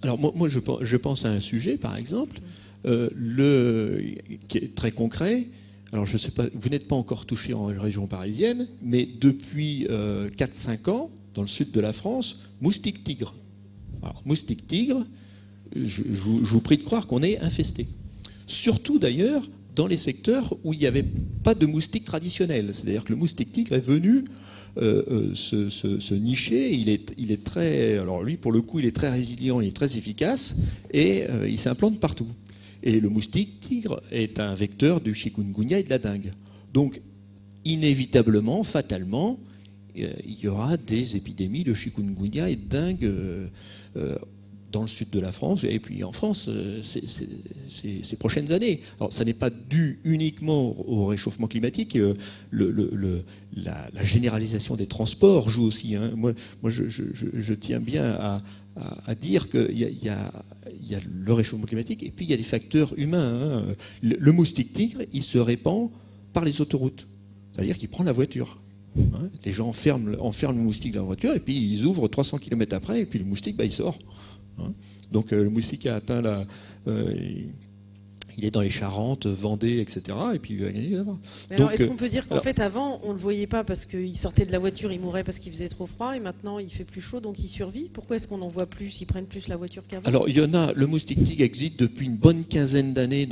Alors moi je pense à un sujet, par exemple, qui est très concret. Alors je sais pas, vous n'êtes pas encore touché en région parisienne, mais depuis 4-5 ans, dans le sud de la France, moustique tigre. Alors moustique tigre, je vous prie de croire qu'on est infesté. Surtout d'ailleurs dans les secteurs où il n'y avait pas de moustique traditionnel. C'est-à-dire que le moustique tigre est venu se nicher. Il est très, alors lui pour le coup il est très résilient, il est très efficace et il s'implante partout. Et le moustique tigre est un vecteur du chikungunya et de la dengue. Donc, inévitablement, fatalement, il y aura des épidémies de chikungunya et de dengue dans le sud de la France et puis en France ces prochaines années. Alors ça n'est pas dû uniquement au réchauffement climatique. La généralisation des transports joue aussi. Hein. Moi je tiens bien à dire qu'il y a le réchauffement climatique et puis il y a des facteurs humains. Hein. Le moustique tigre, il se répand par les autoroutes. C'est-à-dire qu'il prend la voiture. Hein. Les gens enferment le moustique dans la voiture et puis ils ouvrent 300 km après et puis le moustique, il sort. Hein. Donc le moustique a atteint il est dans les Charentes, Vendée, etc. Et puis il va gagner là-bas. Alors est-ce qu'on peut dire qu'en fait avant on ne le voyait pas parce qu'il sortait de la voiture, il mourait parce qu'il faisait trop froid et maintenant il fait plus chaud donc il survit? Pourquoi est-ce qu'on en voit plus, ils prennent plus la voiture qu'avant? Alors il y en a, le moustique tigre existe depuis une bonne quinzaine d'années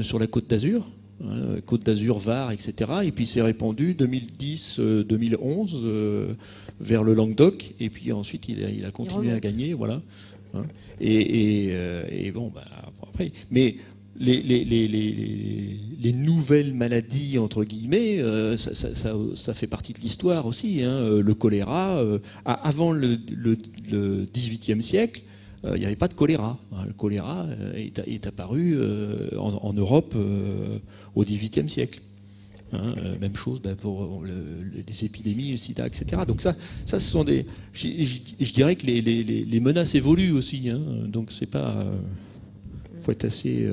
sur la Côte d'Azur. Côte d'Azur, Var, etc. Et puis c'est répandu 2010-2011 vers le Languedoc. Et puis ensuite il a continué à gagner, voilà. Hein. Et bon, après. Mais les nouvelles maladies entre guillemets, ça fait partie de l'histoire aussi. Hein. Le choléra, avant le XVIIIe siècle. Il n'y avait pas de choléra. Le choléra est apparu en Europe au XVIIIe siècle. Hein, même chose pour les épidémies, le sida, etc. Donc ça ce sont des... Je dirais que les menaces évoluent aussi. Hein, donc c'est pas... faut être assez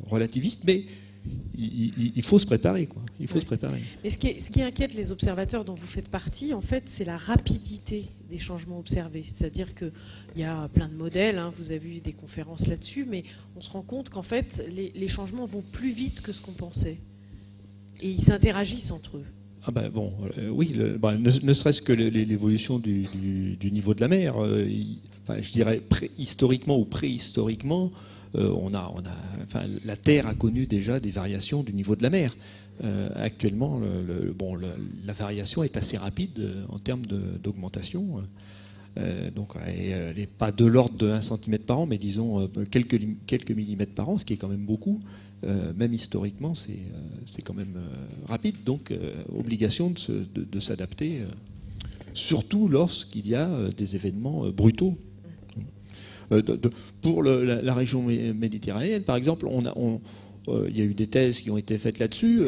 relativiste, mais il faut se préparer, quoi. Il faut se préparer. Mais ce qui inquiète les observateurs dont vous faites partie, en fait, c'est la rapidité des changements observés. C'est-à-dire qu'il y a plein de modèles, hein, vous avez eu des conférences là-dessus, mais on se rend compte qu'en fait, les changements vont plus vite que ce qu'on pensait. Et ils s'interagissent entre eux. Ah bon, oui, ne serait-ce que l'évolution du niveau de la mer. Je dirais historiquement ou préhistoriquement, la Terre a connu déjà des variations du niveau de la mer. Actuellement, la variation est assez rapide en termes d'augmentation. Donc, elle n'est pas de l'ordre de 1 cm par an, mais disons quelques millimètres par an, ce qui est quand même beaucoup. Même historiquement, c'est quand même rapide. Donc, obligation de s'adapter, surtout lorsqu'il y a des événements brutaux. Pour la région méditerranéenne, par exemple, il y a eu des thèses qui ont été faites là-dessus.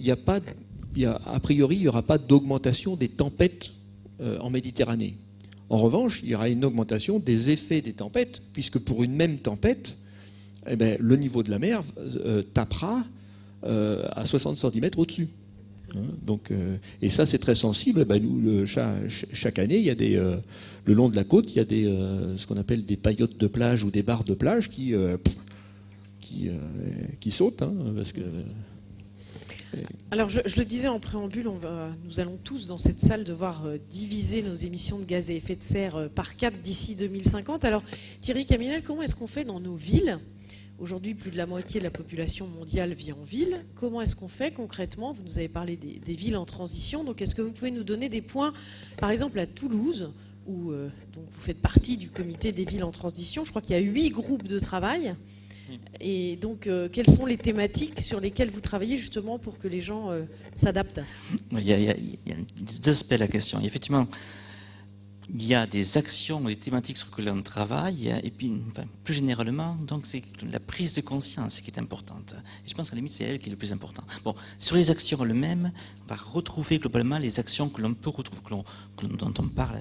A priori, il n'y aura pas d'augmentation des tempêtes en Méditerranée. En revanche, il y aura une augmentation des effets des tempêtes, puisque pour une même tempête, le niveau de la mer tapera à 60 cm au-dessus. Donc, et ça, c'est très sensible. Nous, chaque année, il y a le long de la côte, il y a ce qu'on appelle des paillotes de plage ou des barres de plage qui sautent. Hein, parce que, alors, je le disais en préambule, nous allons tous dans cette salle devoir diviser nos émissions de gaz à effet de serre par 4 d'ici 2050. Alors, Thierry Caminel, comment est-ce qu'on fait dans nos villes? Aujourd'hui, plus de la moitié de la population mondiale vit en ville. Comment est-ce qu'on fait concrètement? Vous nous avez parlé des villes en transition. Donc, est-ce que vous pouvez nous donner des points, par exemple à Toulouse, où donc vous faites partie du comité des villes en transition? Je crois qu'il y a 8 groupes de travail. Et donc, quelles sont les thématiques sur lesquelles vous travaillez justement pour que les gens s'adaptent? Il y a deux aspects à la question. Effectivement, il y a des actions, des thématiques sur lesquelles on travaille, et puis, plus généralement, donc c'est la prise de conscience qui est importante. Et je pense qu'à la limite, c'est elle qui est le plus important. Bon, sur les actions elles-mêmes, on va retrouver globalement les actions que l'on peut retrouver, dont on parle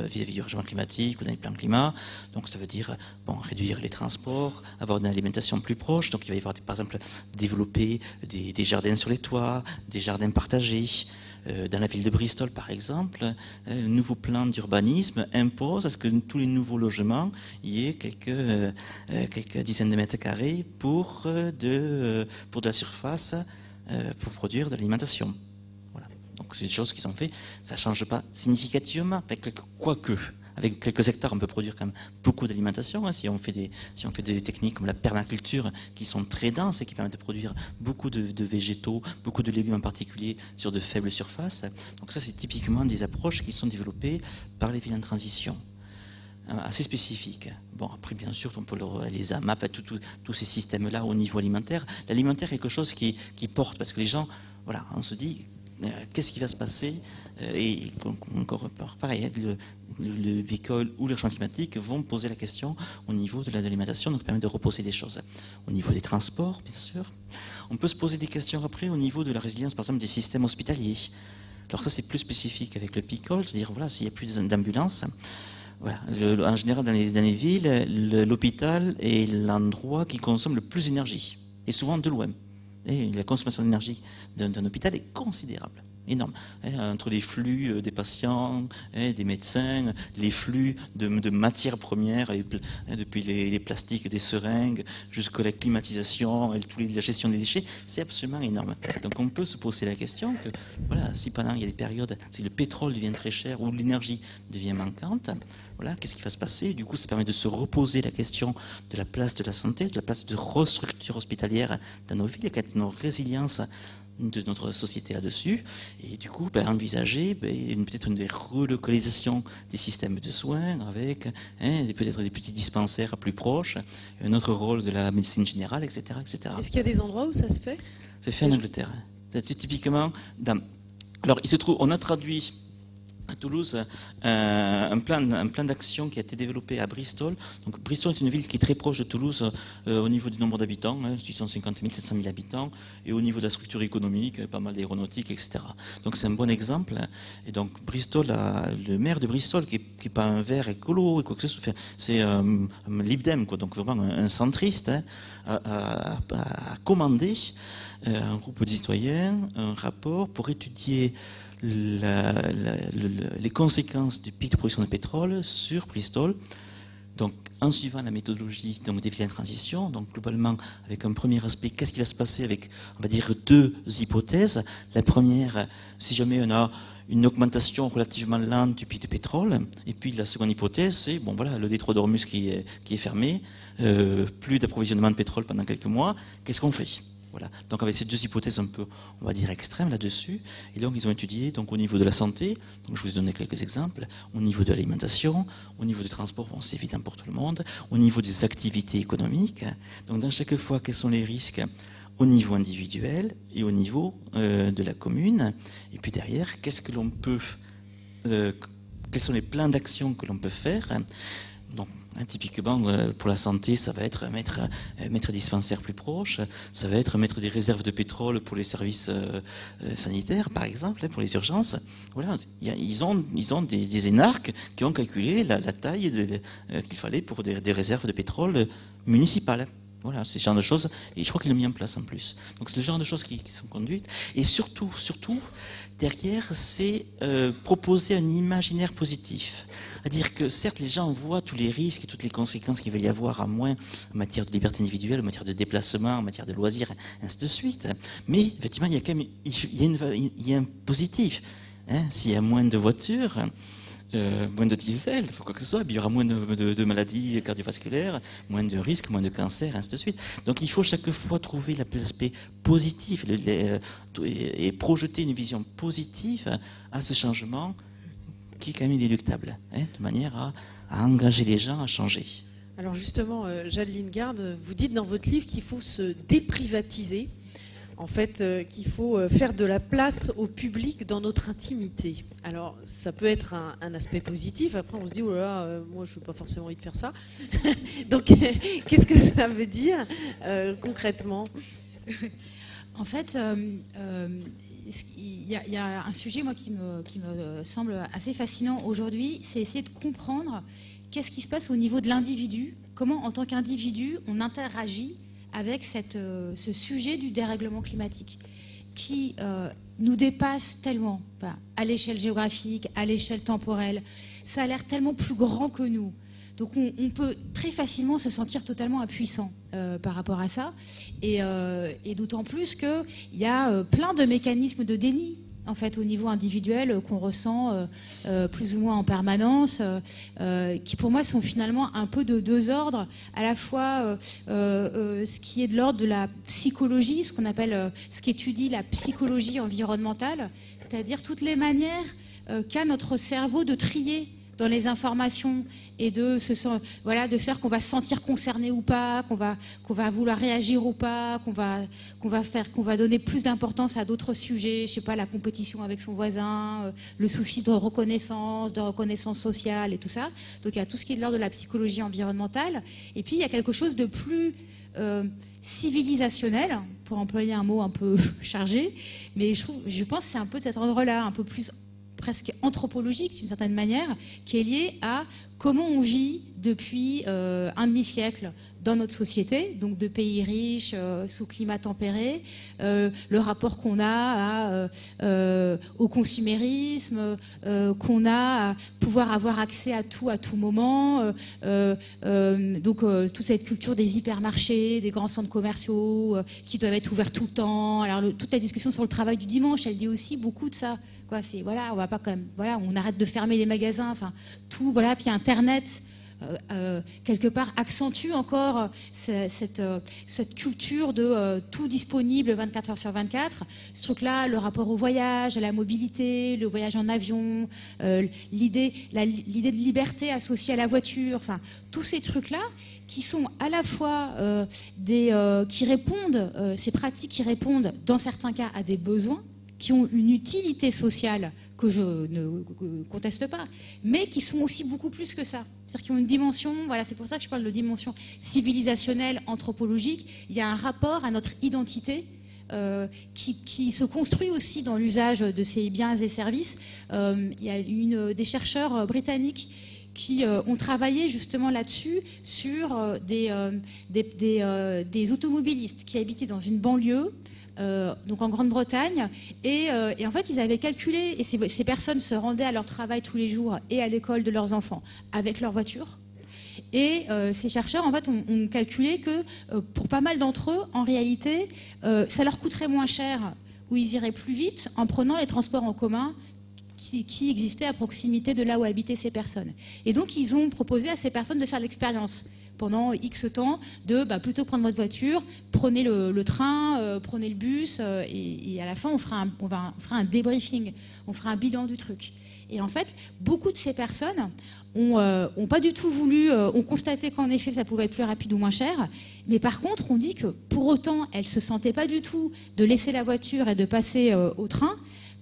vis-à-vis du changement climatique ou dans les plans climat. Donc ça veut dire réduire les transports, avoir une alimentation plus proche. Donc il va y avoir, par exemple, développer des jardins sur les toits, des jardins partagés. Dans la ville de Bristol, par exemple, le nouveau plan d'urbanisme impose à ce que tous les nouveaux logements y ait quelques dizaines de mètres carrés pour de la surface pour produire de l'alimentation. Voilà. Donc c'est des choses qui sont faites. Ça ne change pas significativement, quoique. Avec quelques hectares, on peut produire quand même beaucoup d'alimentation. Hein, si on fait des techniques comme la permaculture, qui sont très denses et qui permettent de produire beaucoup de végétaux, beaucoup de légumes en particulier, sur de faibles surfaces. Donc ça, c'est typiquement des approches qui sont développées par les villes en transition. Assez spécifiques. Bon, après, bien sûr, on peut les AMAP, tous ces systèmes-là au niveau alimentaire. L'alimentaire est quelque chose qui porte, parce que les gens, voilà, on se dit... qu'est-ce qui va se passer, et encore pareil, le Bicol ou le changement climatique vont poser la question au niveau de l'alimentation, donc permettre de reposer des choses. Au niveau des transports, bien sûr. On peut se poser des questions après au niveau de la résilience, par exemple, des systèmes hospitaliers. Alors ça, c'est plus spécifique avec le Bicol, c'est-à-dire, voilà, s'il n'y a plus d'ambulances, voilà, en général, dans les villes, l'hôpital est l'endroit qui consomme le plus d'énergie, et souvent de loin. Et la consommation d'énergie d'un hôpital est considérable, énorme. Entre les flux des patients, des médecins, les flux de matières premières, depuis les plastiques des seringues jusqu'à la climatisation, la gestion des déchets, c'est absolument énorme. Donc on peut se poser la question que, voilà, si pendant il y a des périodes, si le pétrole devient très cher ou l'énergie devient manquante, voilà, qu'est-ce qui va se passer? Du coup, ça permet de se reposer la question de la place de la santé, de la place de restructure hospitalière dans nos villes, et de nos résiliences de notre société là-dessus, et du coup envisager peut-être une relocalisation des systèmes de soins avec peut-être des petits dispensaires plus proches, un autre rôle de la médecine générale, etc. etc. Est-ce qu'il y a des endroits où ça se fait? C'est fait en Angleterre. C'est typiquement alors il se trouve, on a traduit à Toulouse un plan d'action qui a été développé à Bristol. Donc Bristol est une ville qui est très proche de Toulouse au niveau du nombre d'habitants, 650 000, 700 000 habitants, et au niveau de la structure économique, pas mal d'aéronautique, etc. Donc c'est un bon exemple. Et donc Bristol, le maire de Bristol, qui n'est pas un vert écolo, et quoi que ce soit, c'est un Lib Dem, quoi, donc vraiment un centriste, a commandé à un groupe de citoyens un rapport pour étudier les conséquences du pic de production de pétrole sur Bristol, donc en suivant la méthodologie des filières de transition, donc globalement avec un premier aspect, qu'est-ce qui va se passer avec, on va dire, deux hypothèses. La première, si jamais on a une augmentation relativement lente du pic de pétrole, et puis la seconde hypothèse, c'est bon voilà, le détroit d'Ormuz qui est fermé, plus d'approvisionnement de pétrole pendant quelques mois, qu'est-ce qu'on fait? Voilà. Donc avec ces deux hypothèses un peu, on va dire, extrêmes là-dessus, et donc ils ont étudié donc au niveau de la santé, donc je vous ai donné quelques exemples, au niveau de l'alimentation, au niveau du transport, bon, c'est évident pour tout le monde, au niveau des activités économiques, donc dans chaque fois, quels sont les risques au niveau individuel et au niveau de la commune, et puis derrière, qu'est-ce que l'on peut, quels sont les plans d'action que l'on peut faire. Donc, typiquement, pour la santé, ça va être mettre des dispensaires plus proches, ça va être mettre des réserves de pétrole pour les services sanitaires, par exemple, pour les urgences. Voilà, ils ont des énarques qui ont calculé la taille qu'il fallait pour des réserves de pétrole municipales. Voilà, c'est ce genre de choses, et je crois qu'ils l'ont mis en place en plus. Donc c'est le genre de choses qui sont conduites, et surtout, derrière, c'est proposer un imaginaire positif. C'est-à-dire que certes, les gens voient tous les risques et toutes les conséquences qu'il va y avoir à moins en matière de liberté individuelle, en matière de déplacement, en matière de loisirs, ainsi de suite. Mais effectivement, il y a quand même il y a un positif. S'il y a moins de voitures, moins de diesel, quoi que ce soit, il y aura moins de maladies cardiovasculaires, moins de risques, moins de cancers, ainsi de suite. Donc il faut chaque fois trouver l'aspect positif et projeter une vision positive à ce changement qui est quand même inéluctable, de manière à engager les gens à changer. Alors justement, Jade Lingard, vous dites dans votre livre qu'il faut se déprivatiser, en fait, qu'il faut faire de la place au public dans notre intimité. Alors, ça peut être un aspect positif. Après, on se dit, oh là là, moi, je n'ai pas forcément envie de faire ça. Donc, qu'est-ce que ça veut dire concrètement? En fait, il y a un sujet, moi, qui me semble assez fascinant aujourd'hui, c'est essayer de comprendre qu'est-ce qui se passe au niveau de l'individu, comment, en tant qu'individu, on interagit avec ce sujet du dérèglement climatique qui nous dépasse tellement, à l'échelle géographique, à l'échelle temporelle. Ça a l'air tellement plus grand que nous. Donc on peut très facilement se sentir totalement impuissant par rapport à ça. Et d'autant plus qu'il y a plein de mécanismes de déni, en fait, au niveau individuel, qu'on ressent plus ou moins en permanence, qui pour moi sont finalement un peu de deux ordres, à la fois ce qui est de l'ordre de la psychologie, ce qu'on appelle, ce qu'étudie la psychologie environnementale, c'est-à-dire toutes les manières qu'a notre cerveau de trier dans les informations et de faire qu'on va se sentir concerné ou pas, qu'on va vouloir réagir ou pas, qu'on va donner plus d'importance à d'autres sujets, je sais pas, la compétition avec son voisin, le souci de reconnaissance sociale et tout ça. Donc il y a tout ce qui est de l'ordre de la psychologie environnementale. Et puis il y a quelque chose de plus civilisationnel, pour employer un mot un peu chargé, mais je pense que c'est un peu de cet ordre-là, un peu plus presque anthropologique d'une certaine manière, qui est lié à comment on vit depuis un demi-siècle dans notre société, donc de pays riches, sous climat tempéré, le rapport qu'on a au consumérisme, qu'on a à pouvoir avoir accès à tout moment, donc toute cette culture des hypermarchés, des grands centres commerciaux qui doivent être ouverts tout le temps. Alors toute la discussion sur le travail du dimanche, elle dit aussi beaucoup de ça. Quoi, c'est voilà, on va pas quand même, voilà, on arrête de fermer les magasins, enfin tout, voilà, puis Internet quelque part accentue encore cette culture de tout disponible 24 heures sur 24. Ce truc-là, le rapport au voyage, à la mobilité, le voyage en avion, l'idée de liberté associée à la voiture, enfin tous ces trucs-là qui sont à la fois qui répondent, ces pratiques qui répondent dans certains cas à des besoins, qui ont une utilité sociale que je ne conteste pas, mais qui sont aussi beaucoup plus que ça. C'est-à-dire qu'ils ont une dimension, voilà, c'est pour ça que je parle de dimension civilisationnelle, anthropologique. Il y a un rapport à notre identité qui se construit aussi dans l'usage de ces biens et services. Il y a des chercheurs britanniques qui ont travaillé justement là-dessus sur des automobilistes qui habitaient dans une banlieue, donc en Grande-Bretagne, et en fait ils avaient calculé, et ces personnes se rendaient à leur travail tous les jours et à l'école de leurs enfants avec leur voiture, et ces chercheurs en fait ont calculé que pour pas mal d'entre eux, en réalité, ça leur coûterait moins cher, ou ils iraient plus vite en prenant les transports en commun qui existaient à proximité de là où habitaient ces personnes. Et donc ils ont proposé à ces personnes de faire l'expérience pendant X temps de plutôt prendre votre voiture, prenez le train, prenez le bus, et à la fin on fera un débriefing, on fera un bilan du truc. Et en fait, beaucoup de ces personnes ont pas du tout voulu, ont constaté qu'en effet ça pouvait être plus rapide ou moins cher, mais par contre on dit que pour autant elles se sentaient pas du tout de laisser la voiture et de passer au train,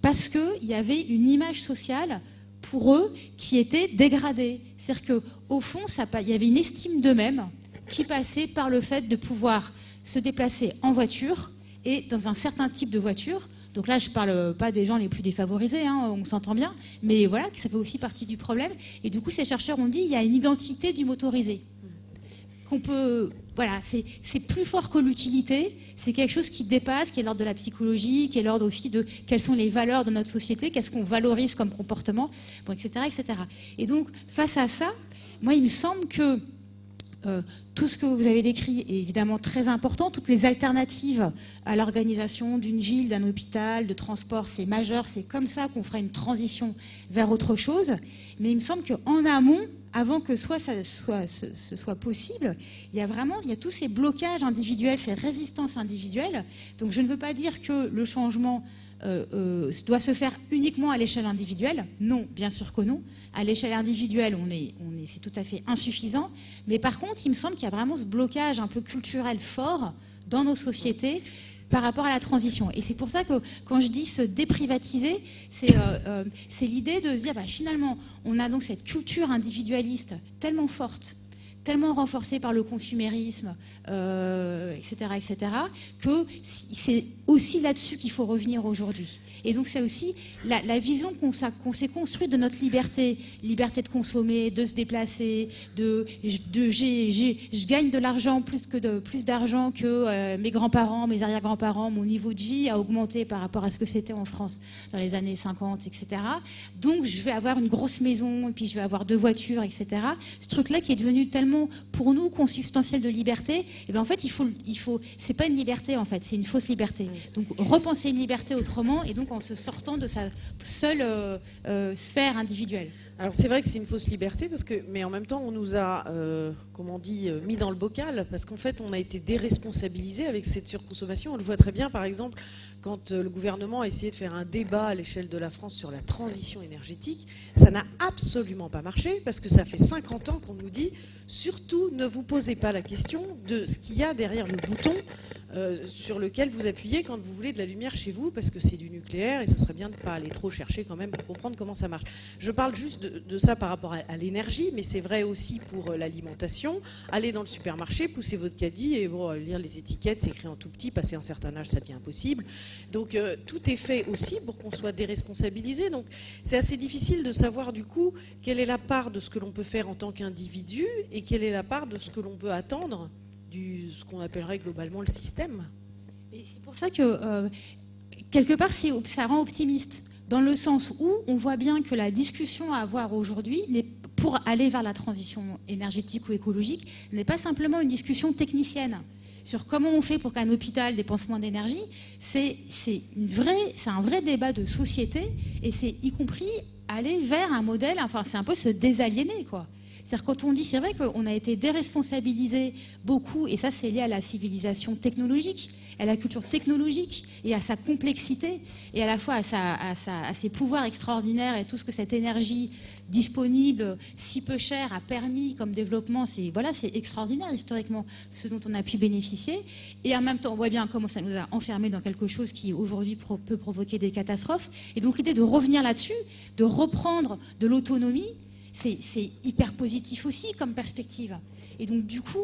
parce qu'il y avait une image sociale pour eux qui était dégradée. C'est-à-dire qu'au fond, il y avait une estime d'eux-mêmes qui passait par le fait de pouvoir se déplacer en voiture et dans un certain type de voiture. Donc là, je ne parle pas des gens les plus défavorisés, hein, on s'entend bien, mais voilà, ça fait aussi partie du problème. Et du coup, ces chercheurs ont dit qu'il y a une identité du motorisé. Qu'on peut, voilà, c'est plus fort que l'utilité, c'est quelque chose qui dépasse, qui est l'ordre de la psychologie, qui est l'ordre aussi de quelles sont les valeurs de notre société, qu'est-ce qu'on valorise comme comportement, bon, etc., etc. Et donc, face à ça, moi, il me semble que tout ce que vous avez décrit est évidemment très important. Toutes les alternatives à l'organisation d'une ville, d'un hôpital, de transport, c'est majeur. C'est comme ça qu'on fera une transition vers autre chose. Mais il me semble qu'en amont, avant que ce soit possible, il y a tous ces blocages individuels, ces résistances individuelles. Donc je ne veux pas dire que le changement doit se faire uniquement à l'échelle individuelle. Non, bien sûr que non. À l'échelle individuelle, c'est tout à fait insuffisant. Mais par contre, il me semble qu'il y a vraiment ce blocage un peu culturel fort dans nos sociétés par rapport à la transition. Et c'est pour ça que quand je dis se déprivatiser, c'est l'idée de se dire finalement, on a donc cette culture individualiste tellement forte, tellement renforcée par le consumérisme, etc., que c'est aussi là-dessus qu'il faut revenir aujourd'hui. Et donc c'est aussi la vision qu'on s'est construite de notre liberté de consommer, de se déplacer, je gagne de l'argent plus d'argent que mes grands-parents, mes arrière-grands-parents, mon niveau de vie a augmenté par rapport à ce que c'était en France dans les années 50, etc. Donc je vais avoir une grosse maison, et puis je vais avoir 2 voitures, etc. Ce truc-là qui est devenu tellement pour nous consubstantiel de liberté, et bien en fait il faut c'est pas une liberté en fait, c'est une fausse liberté. Donc repenser une liberté autrement, et donc en se sortant de sa seule sphère individuelle. Alors c'est vrai que c'est une fausse liberté, mais en même temps on nous a, mis dans le bocal, parce qu'en fait on a été déresponsabilisé avec cette surconsommation. On le voit très bien par exemple quand le gouvernement a essayé de faire un débat à l'échelle de la France sur la transition énergétique. Ça n'a absolument pas marché, parce que ça fait 50 ans qu'on nous dit surtout ne vous posez pas la question de ce qu'il y a derrière le bouton sur lequel vous appuyez quand vous voulez de la lumière chez vous, parce que c'est du nucléaire et ça serait bien de ne pas aller trop chercher quand même pour comprendre comment ça marche. Je parle juste de ça par rapport à l'énergie, mais c'est vrai aussi pour l'alimentation. Aller dans le supermarché, pousser votre caddie et lire les étiquettes, c'est écrit en tout petit, passer un certain âge, ça devient impossible. Donc tout est fait aussi pour qu'on soit déresponsabilisé. Donc c'est assez difficile de savoir du coup quelle est la part de ce que l'on peut faire en tant qu'individu et quelle est la part de ce que l'on peut attendre ce qu'on appellerait globalement le système. Et c'est pour ça que, quelque part, ça rend optimiste, dans le sens où on voit bien que la discussion à avoir aujourd'hui, pour aller vers la transition énergétique ou écologique, n'est pas simplement une discussion technicienne sur comment on fait pour qu'un hôpital dépense moins d'énergie. C'est un vrai débat de société, et c'est y compris aller vers un modèle, enfin c'est un peu se désaliéner, quoi. C'est-à-dire quand on dit, c'est vrai qu'on a été déresponsabilisé beaucoup, et ça c'est lié à la civilisation technologique, à la culture technologique et à sa complexité, et à la fois à ses pouvoirs extraordinaires et tout ce que cette énergie disponible, si peu chère, a permis comme développement. C'est extraordinaire historiquement ce dont on a pu bénéficier, et en même temps on voit bien comment ça nous a enfermés dans quelque chose qui aujourd'hui peut provoquer des catastrophes. Et donc l'idée de revenir là-dessus, de reprendre de l'autonomie, c'est hyper positif aussi comme perspective. Et donc du coup,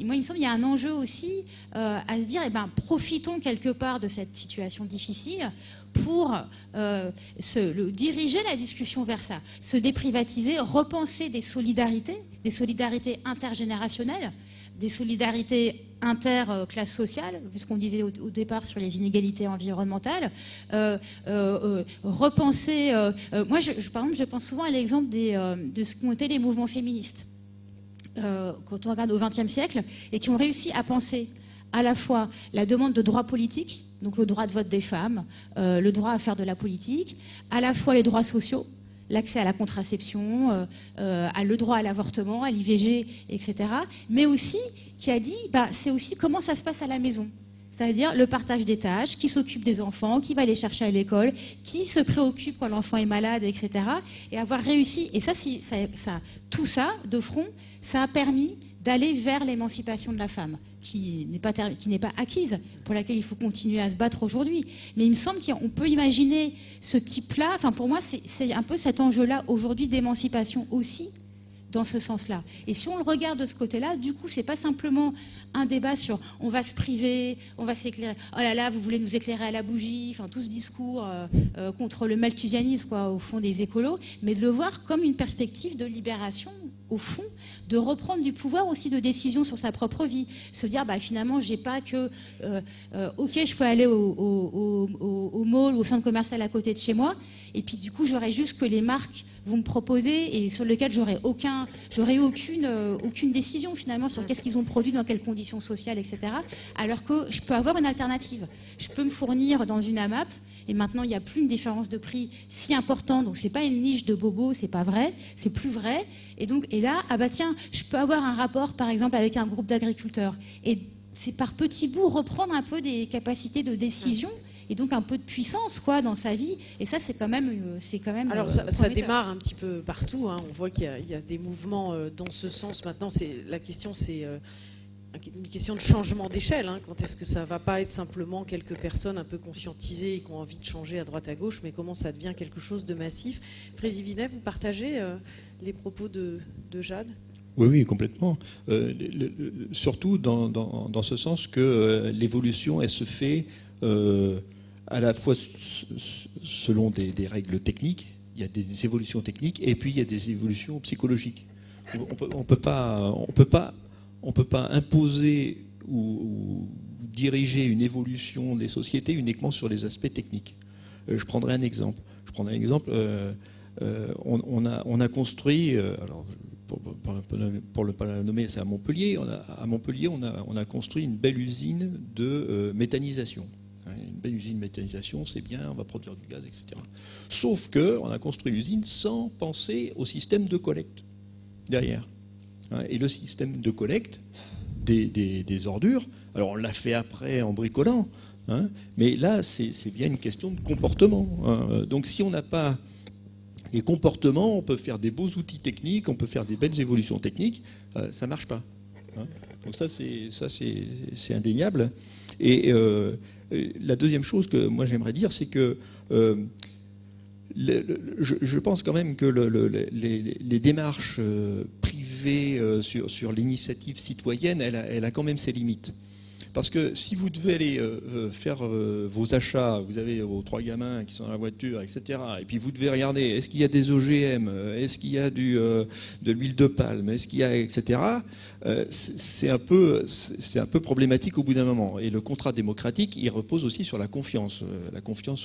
moi il me semble qu'il y a un enjeu aussi à se dire, profitons quelque part de cette situation difficile pour diriger la discussion vers ça, se déprivatiser, repenser des solidarités intergénérationnelles, des solidarités interclasses sociales, vu ce qu'on disait au départ sur les inégalités environnementales, repenser... moi, par exemple, je pense souvent à l'exemple de ce qu'ont été les mouvements féministes, quand on regarde au XXe siècle, et qui ont réussi à penser à la fois la demande de droits politiques, donc le droit de vote des femmes, le droit à faire de la politique, à la fois les droits sociaux, l'accès à la contraception, le droit à l'avortement, à l'IVG, etc. Mais aussi, qui a dit, c'est aussi comment ça se passe à la maison. C'est-à-dire le partage des tâches, qui s'occupe des enfants, qui va les chercher à l'école, qui se préoccupe quand l'enfant est malade, etc. Et avoir réussi, et tout ça, de front, ça a permis d'aller vers l'émancipation de la femme, qui n'est pas acquise, pour laquelle il faut continuer à se battre aujourd'hui. Mais il me semble qu'on peut imaginer ce type-là, enfin pour moi c'est un peu cet enjeu-là aujourd'hui d'émancipation aussi, dans ce sens-là. Et si on le regarde de ce côté-là, du coup, c'est pas simplement un débat sur on va se priver, on va s'éclairer, oh là là, vous voulez nous éclairer à la bougie, enfin tout ce discours contre le malthusianisme, quoi, au fond des écolos, mais de le voir comme une perspective de libération, au fond, de reprendre du pouvoir aussi de décision sur sa propre vie. Se dire, finalement, j'ai pas que... ok, je peux aller au mall ou au centre commercial à côté de chez moi, et puis du coup, j'aurais juste que les marques vont me proposer et sur lequel j'aurais aucune décision finalement sur qu'est-ce qu'ils ont produit, dans quelles conditions sociales, etc. Alors que je peux avoir une alternative. Je peux me fournir dans une AMAP, et maintenant il n'y a plus une différence de prix si importante, donc c'est pas une niche de bobo, c'est pas vrai, c'est plus vrai. Et là, tiens, je peux avoir un rapport par exemple avec un groupe d'agriculteurs, et c'est par petits bouts reprendre un peu des capacités de décision. Et donc un peu de puissance, quoi, dans sa vie. Et ça, c'est quand même. Alors ça démarre un petit peu partout. Hein. On voit qu'il y a des mouvements dans ce sens. Maintenant, la question, c'est une question de changement d'échelle. Hein. Quand est-ce que ça va pas être simplement quelques personnes un peu conscientisées et qui ont envie de changer à droite à gauche, mais comment ça devient quelque chose de massif? Freddy Vinet, vous partagez les propos de Jade? Oui, complètement. Surtout dans ce sens que l'évolution, elle se fait à la fois selon des règles techniques. Il y a des évolutions techniques et puis il y a des évolutions psychologiques. On peut pas imposer ou diriger une évolution des sociétés uniquement sur les aspects techniques. Je prendrai un exemple. On a construit, alors pour ne pas la nommer, c'est à Montpellier. À Montpellier, on a construit une belle usine de méthanisation. Une belle usine de méthanisation, c'est bien, on va produire du gaz, etc. Sauf qu'on a construit l'usine sans penser au système de collecte derrière. Et le système de collecte des ordures, alors on l'a fait après en bricolant, mais là c'est bien une question de comportement. Donc si on n'a pas les comportements, on peut faire des beaux outils techniques, on peut faire des belles évolutions techniques, ça ne marche pas. Donc ça c'est indéniable. Et la deuxième chose que moi j'aimerais dire, c'est que je pense quand même que les démarches privées sur l'initiative citoyenne, elle a quand même ses limites. Parce que si vous devez aller faire vos achats, vous avez vos 3 gamins qui sont dans la voiture, etc. Et puis vous devez regarder, est-ce qu'il y a des OGM, est-ce qu'il y a de l'huile de palme, est-ce qu'il y a, etc. C'est un peu problématique au bout d'un moment. Et le contrat démocratique, il repose aussi sur la confiance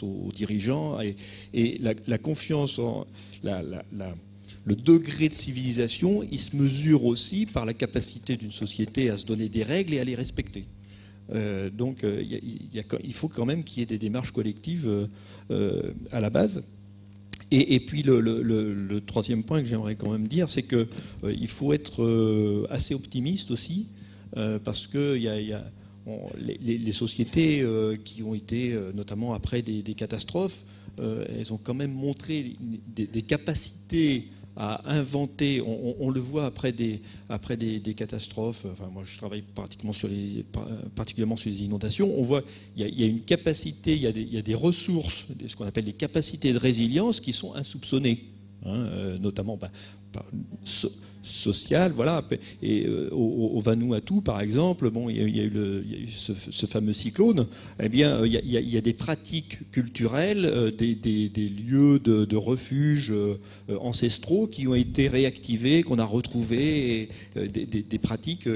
aux dirigeants et la confiance en le degré de civilisation, il se mesure aussi par la capacité d'une société à se donner des règles et à les respecter. Donc il faut quand même qu'il y ait des démarches collectives à la base. Et puis le troisième point que j'aimerais quand même dire, c'est qu'il faut être assez optimiste aussi, parce que les sociétés qui ont été, notamment après des catastrophes, elles ont quand même montré des capacités à inventer. On le voit après des catastrophes. Enfin, moi, je travaille particulièrement sur les inondations. On voit il y a une capacité, il y a des ressources, ce qu'on appelle les capacités de résilience qui sont insoupçonnées, notamment sociales, voilà. Et au Vanuatu, par exemple, bon, il y a eu ce fameux cyclone. Eh bien, il y a des pratiques culturelles, des lieux de refuge ancestraux qui ont été réactivés, qu'on a retrouvés, des pratiques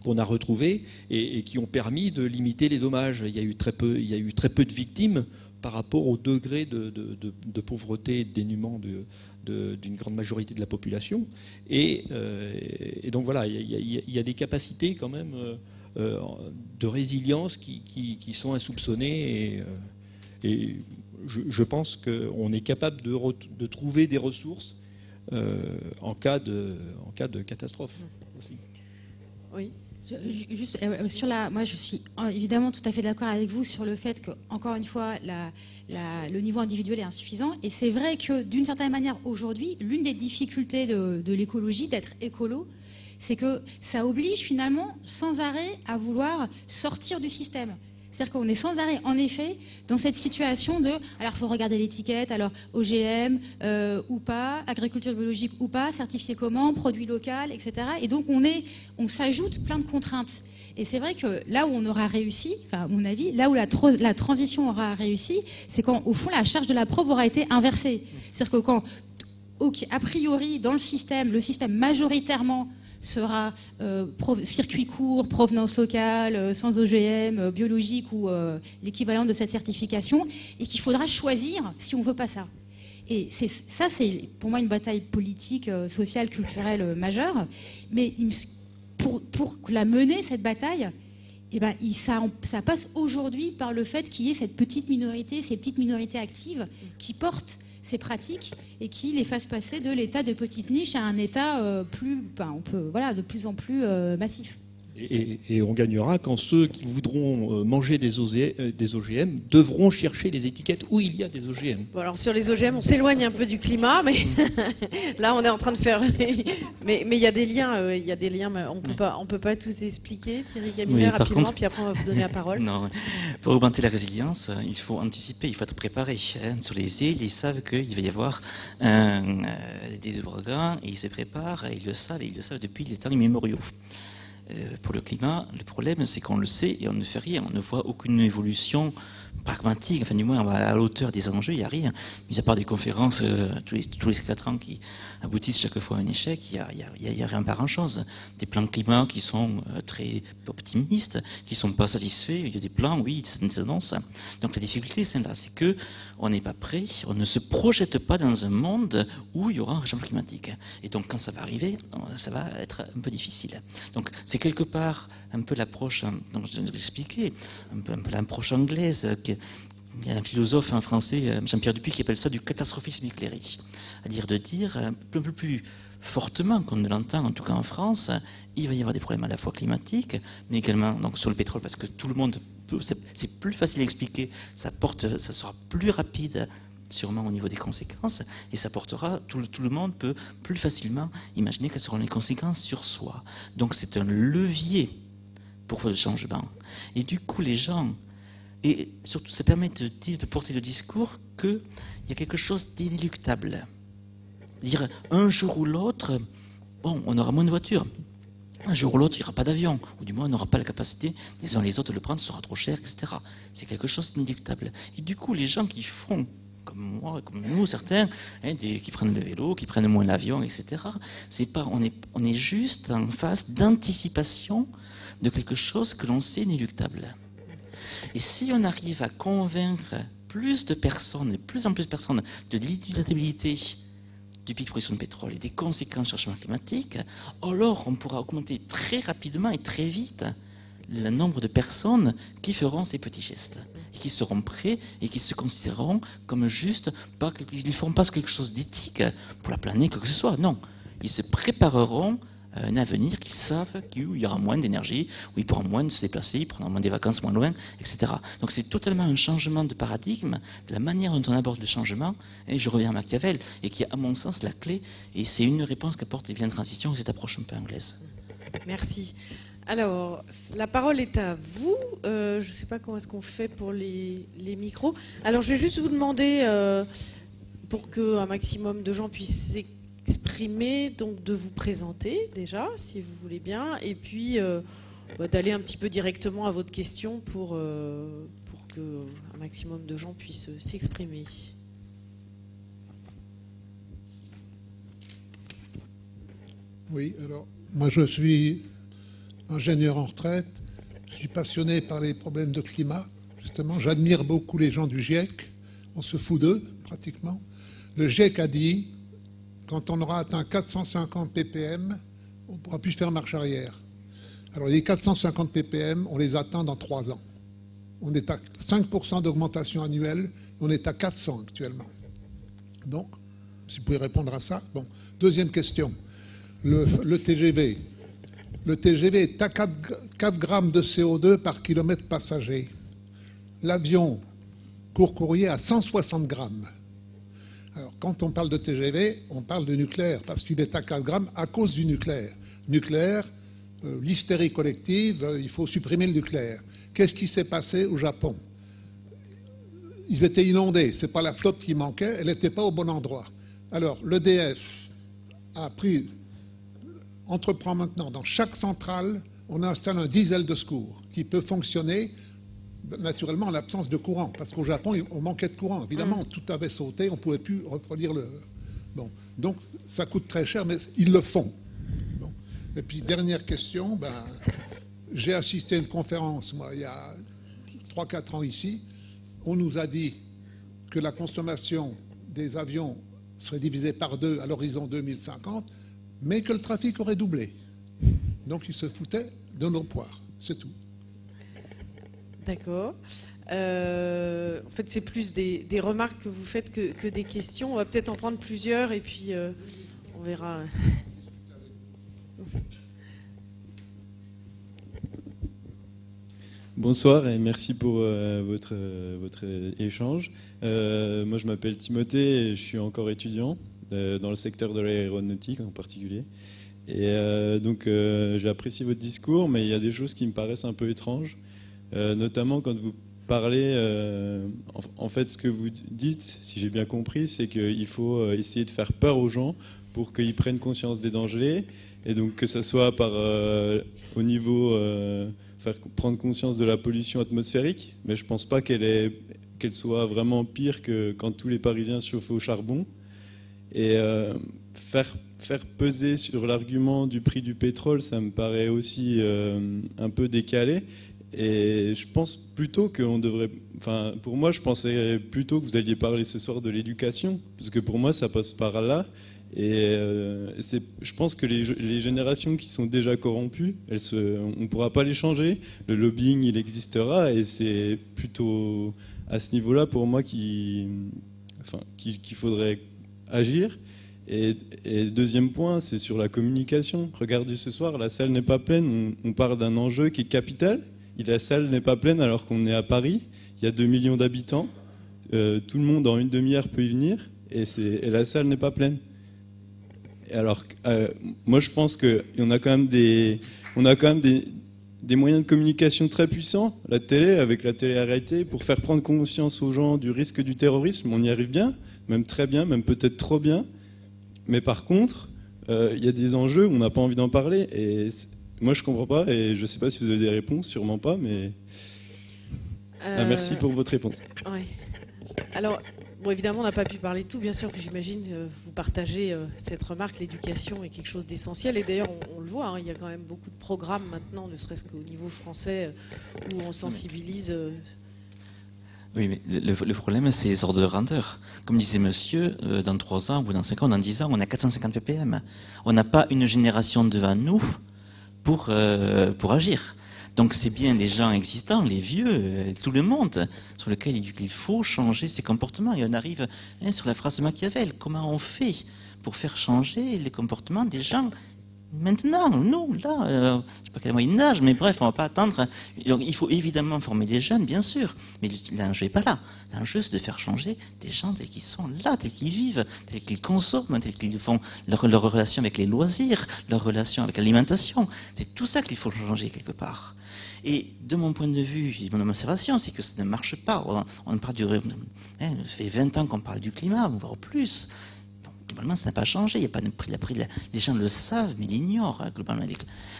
qu'on a retrouvées et qui ont permis de limiter les dommages. Il y a eu très peu de victimes par rapport au degré de pauvreté et de dénuement d'une grande majorité de la population. Et donc voilà, il y a des capacités quand même de résilience qui sont insoupçonnées. Et je pense qu'on est capable de trouver des ressources en cas de catastrophe aussi. Oui. Juste moi je suis évidemment tout à fait d'accord avec vous sur le fait que, encore une fois, le niveau individuel est insuffisant. Et c'est vrai que d'une certaine manière aujourd'hui, l'une des difficultés de l'écologie, d'être écolo, c'est que ça oblige finalement sans arrêt à vouloir sortir du système. C'est-à-dire qu'on est sans arrêt, en effet, dans cette situation de... Alors, il faut regarder l'étiquette, alors OGM ou pas, agriculture biologique ou pas, certifié comment, produit local, etc. Et donc, on s'ajoute plein de contraintes. Et c'est vrai que là où on aura réussi, enfin, à mon avis, là où la transition aura réussi, c'est quand, au fond, la charge de la preuve aura été inversée. C'est-à-dire que quand, a priori, dans le système majoritairement sera circuit court, provenance locale, sans OGM, biologique ou l'équivalent de cette certification, et qu'il faudra choisir si on veut pas ça. Et ça, c'est pour moi une bataille politique, sociale, culturelle majeure. Mais pour la mener, cette bataille, eh ben, ça passe aujourd'hui par le fait qu'il y ait cette petite minorité, ces petites minorités actives qui portent ces pratiques et qui les fassent passer de l'état de petite niche à un état de plus en plus massif. Et on gagnera quand ceux qui voudront manger des OGM devront chercher les étiquettes où il y a des OGM. Bon, alors sur les OGM, on s'éloigne un peu du climat, mais là on est en train de faire... mais il y a des liens, mais on peut pas tous expliquer. Thierry Caminet, rapidement, puis après on va vous donner la parole. Non, pour augmenter la résilience, il faut anticiper, il faut être préparé. Sur les îles, ils savent qu'il va y avoir des ouragans, et ils se préparent, et ils le savent depuis les temps immémoriaux. Pour le climat, le problème, c'est qu'on le sait et on ne fait rien. On ne voit aucune évolution pragmatique, enfin du moins à la hauteur des enjeux, il n'y a rien. Mis à part des conférences tous les 4 ans qui aboutissent chaque fois à un échec, il n'y a rien par grand-chose. Des plans climat qui sont très optimistes, qui ne sont pas satisfaits, il y a des plans, oui, des annonces. Donc la difficulté, c'est là, c'est qu'on n'est pas prêt, on ne se projette pas dans un monde où il y aura un réchauffement climatique. Et donc quand ça va arriver, ça va être un peu difficile. Donc c'est quelque part un peu l'approche, donc je vais l'expliquer, un peu l'approche anglaise. Il y a un philosophe français, Jean-Pierre Dupuy, qui appelle ça du catastrophisme éclairé. C'est-à-dire de dire un peu plus fortement, comme on l'entend en tout cas en France, il va y avoir des problèmes à la fois climatiques, mais également donc, sur le pétrole, parce que tout le monde, c'est plus facile à expliquer, ça sera plus rapide sûrement au niveau des conséquences, et ça portera, tout le monde peut plus facilement imaginer quelles seront les conséquences sur soi. Donc c'est un levier pour le changement. Et du coup, les gens, et surtout ça permet de porter le discours qu'il y a quelque chose d'inéluctable. Dire un jour ou l'autre, bon, on aura moins de voitures. Un jour ou l'autre, il n'y aura pas d'avion, ou du moins on n'aura pas la capacité les uns les autres de le prendre, ce sera trop cher, etc. C'est quelque chose d'inéluctable. Et du coup, les gens qui font comme moi, comme nous, certains, qui prennent le vélo, qui prennent moins l'avion, etc. C'est pas, on est juste en phase d'anticipation de quelque chose que l'on sait inéluctable. Et si on arrive à convaincre plus de personnes, de plus en plus de personnes, de l'inéluctabilité du pic de production de pétrole et des conséquences du changement climatique, alors on pourra augmenter très rapidement et très vite le nombre de personnes qui feront ces petits gestes et qui seront prêts et qui se considéreront comme juste, ils ne feront pas quelque chose d'éthique pour la planète, quoi que ce soit, non. Ils se prépareront à un avenir qu'ils savent où il y aura moins d'énergie, où ils pourront moins se déplacer, ils prendront moins des vacances moins loin, etc. Donc c'est totalement un changement de paradigme, de la manière dont on aborde le changement, et je reviens à Machiavel, et qui est à mon sens la clé, et c'est une réponse qu'apporte les Viens de transition, cette approche un peu anglaise. Merci. Alors, la parole est à vous. Je ne sais pas comment est-ce qu'on fait pour les micros. Alors, je vais juste vous demander, pour qu'un maximum de gens puissent s'exprimer, donc de vous présenter déjà, si vous voulez bien, et puis d'aller un petit peu directement à votre question pour qu'un maximum de gens puissent s'exprimer. Oui, alors, moi je suis ingénieur en retraite, je suis passionné par les problèmes de climat, justement. J'admire beaucoup les gens du GIEC, on se fout d'eux, pratiquement. Le GIEC a dit, quand on aura atteint 450 ppm, on ne pourra plus faire marche arrière. Alors les 450 ppm, on les atteint dans 3 ans. On est à 5% d'augmentation annuelle, on est à 400 actuellement. Donc, si vous pouvez répondre à ça. Bon, deuxième question, le TGV. Le TGV est à 4 grammes de CO2 par kilomètre passager. L'avion court courrier à 160 grammes. Alors, quand on parle de TGV, on parle de nucléaire, parce qu'il est à 4 grammes à cause du nucléaire. Nucléaire, l'hystérie collective, il faut supprimer le nucléaire. Qu'est-ce qui s'est passé au Japon? Ils étaient inondés, ce n'est pas la flotte qui manquait, elle n'était pas au bon endroit. Alors, l'EDF a entreprend maintenant, dans chaque centrale, on installe un diesel de secours qui peut fonctionner naturellement en l'absence de courant. Parce qu'au Japon, on manquait de courant. Évidemment, tout avait sauté, on ne pouvait plus reproduire le... Bon. Donc, ça coûte très cher, mais ils le font. Bon. Et puis, dernière question, j'ai assisté à une conférence, moi, il y a 3-4 ans ici. On nous a dit que la consommation des avions serait divisée par 2 à l'horizon 2050, mais que le trafic aurait doublé. Donc ils se foutaient de nos poires, c'est tout. D'accord. En fait, c'est plus des remarques que vous faites que des questions. On va peut-être en prendre plusieurs et puis on verra. Bonsoir et merci pour votre échange. Moi, je m'appelle Timothée et je suis encore étudiant dans le secteur de l'aéronautique en particulier. Et donc, j'ai apprécié votre discours, mais il y a des choses qui me paraissent un peu étranges, notamment quand vous parlez, en fait, ce que vous dites, si j'ai bien compris, c'est qu'il faut essayer de faire peur aux gens pour qu'ils prennent conscience des dangers, et donc que ça soit au niveau... faire prendre conscience de la pollution atmosphérique, mais je ne pense pas qu'elle est qu'elle soit vraiment pire que quand tous les Parisiens chauffent au charbon. Et faire peser sur l'argument du prix du pétrole, ça me paraît aussi un peu décalé. Et je pense plutôt qu'on devrait... Enfin, pour moi, je pensais plutôt que vous alliez parler ce soir de l'éducation, parce que pour moi, ça passe par là. Et je pense que les générations qui sont déjà corrompues, on ne pourra pas les changer. Le lobbying, il existera, et c'est plutôt à ce niveau-là, pour moi, qu'il faudrait agir. Et deuxième point, c'est sur la communication. Regardez ce soir, la salle n'est pas pleine. On parle d'un enjeu qui est capital. Et la salle n'est pas pleine alors qu'on est à Paris. Il y a 2 millions d'habitants. Tout le monde en une demi-heure peut y venir. Et la salle n'est pas pleine. Et alors, moi je pense qu'on a quand même des moyens de communication très puissants. La télé, avec la télé-réalité, pour faire prendre conscience aux gens du risque du terrorisme, on y arrive bien, même très bien, même peut-être trop bien. Mais par contre, il y a des enjeux où on n'a pas envie d'en parler. Et moi, je ne comprends pas. Et je ne sais pas si vous avez des réponses, sûrement pas. Mais merci pour votre réponse. Ouais. Alors, bon, évidemment, on n'a pas pu parler de tout. Bien sûr que j'imagine vous partagez cette remarque. L'éducation est quelque chose d'essentiel. Et d'ailleurs, on le voit, hein, il y a quand même beaucoup de programmes maintenant, ne serait-ce qu'au niveau français, où on sensibilise... Oui, mais le problème, c'est les ordres de grandeur. Comme disait monsieur, dans 3 ans, ou dans 5 ans, ou dans 10 ans, on a 450 ppm. On n'a pas une génération devant nous pour agir. Donc c'est bien les gens existants, les vieux, tout le monde, sur lequel il faut changer ses comportements. Et on arrive sur la phrase de Machiavel. Comment on fait pour faire changer les comportements des gens ? Maintenant, nous, là, je ne sais pas quel Moyen Âge, mais bref, on ne va pas attendre. Donc, il faut évidemment former des jeunes, bien sûr, mais l'enjeu n'est pas là. L'enjeu, c'est de faire changer des gens tels qu'ils sont là, tels qu'ils vivent, tels qu'ils consomment, tels qu'ils font leur relation avec les loisirs, leur relation avec l'alimentation. C'est tout ça qu'il faut changer quelque part. Et de mon point de vue, mon observation, c'est que ça ne marche pas. On parle ça fait 20 ans qu'on parle du climat, voire plus. Globalement, ça n'a pas changé. Il n'y a pas de prix. Les gens le savent, mais ils l'ignorent, globalement.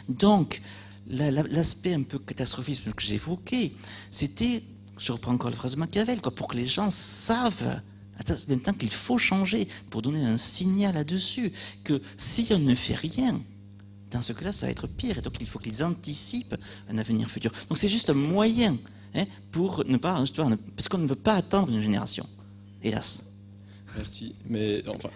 Donc, l'aspect un peu catastrophisme que j'évoquais, c'était, je reprends encore la phrase de Machiavel, pour que les gens savent maintenant qu'il faut changer, pour donner un signal là-dessus, que si on ne fait rien, dans ce cas-là, ça va être pire. Et donc, il faut qu'ils anticipent un avenir futur. Donc, c'est juste un moyen pour ne pas... Parce qu'on ne peut pas attendre une génération, hélas. Merci. Mais enfin,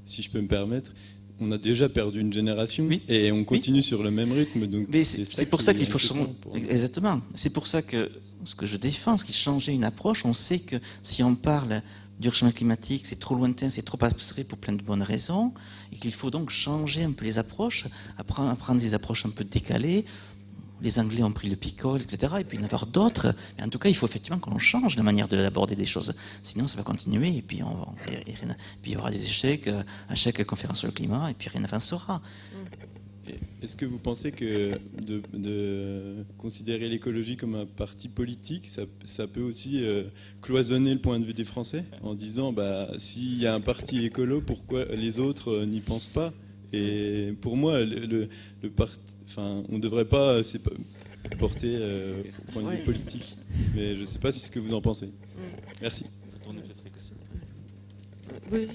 si je peux me permettre, on a déjà perdu une génération, oui, et on continue, oui, sur le même rythme. Donc mais c'est pour ça qu'il faut changer. Exactement. C'est pour ça que ce que je défends, c'est qu'il faut changer une approche. On sait que si on parle du changement climatique, c'est trop lointain, c'est trop abstrait pour plein de bonnes raisons, et qu'il faut donc changer un peu les approches, apprendre des approches un peu décalées. Les Anglais ont pris le picole, etc. Et puis il y en a d'autres. Mais en tout cas, il faut effectivement qu'on change la manière d'aborder les choses. Sinon, ça va continuer. Et puis, puis il y aura des échecs à chaque conférence sur le climat. Et puis rien n'avancera. Est-ce que vous pensez que de considérer l'écologie comme un parti politique, ça peut aussi cloisonner le point de vue des Français en disant, s'il y a un parti écolo, pourquoi les autres n'y pensent pas? Et pour moi, le parti... Enfin, on ne devrait pas porter au point de vue politique. Mais je ne sais pas si c'est ce que vous en pensez. Merci. Oui.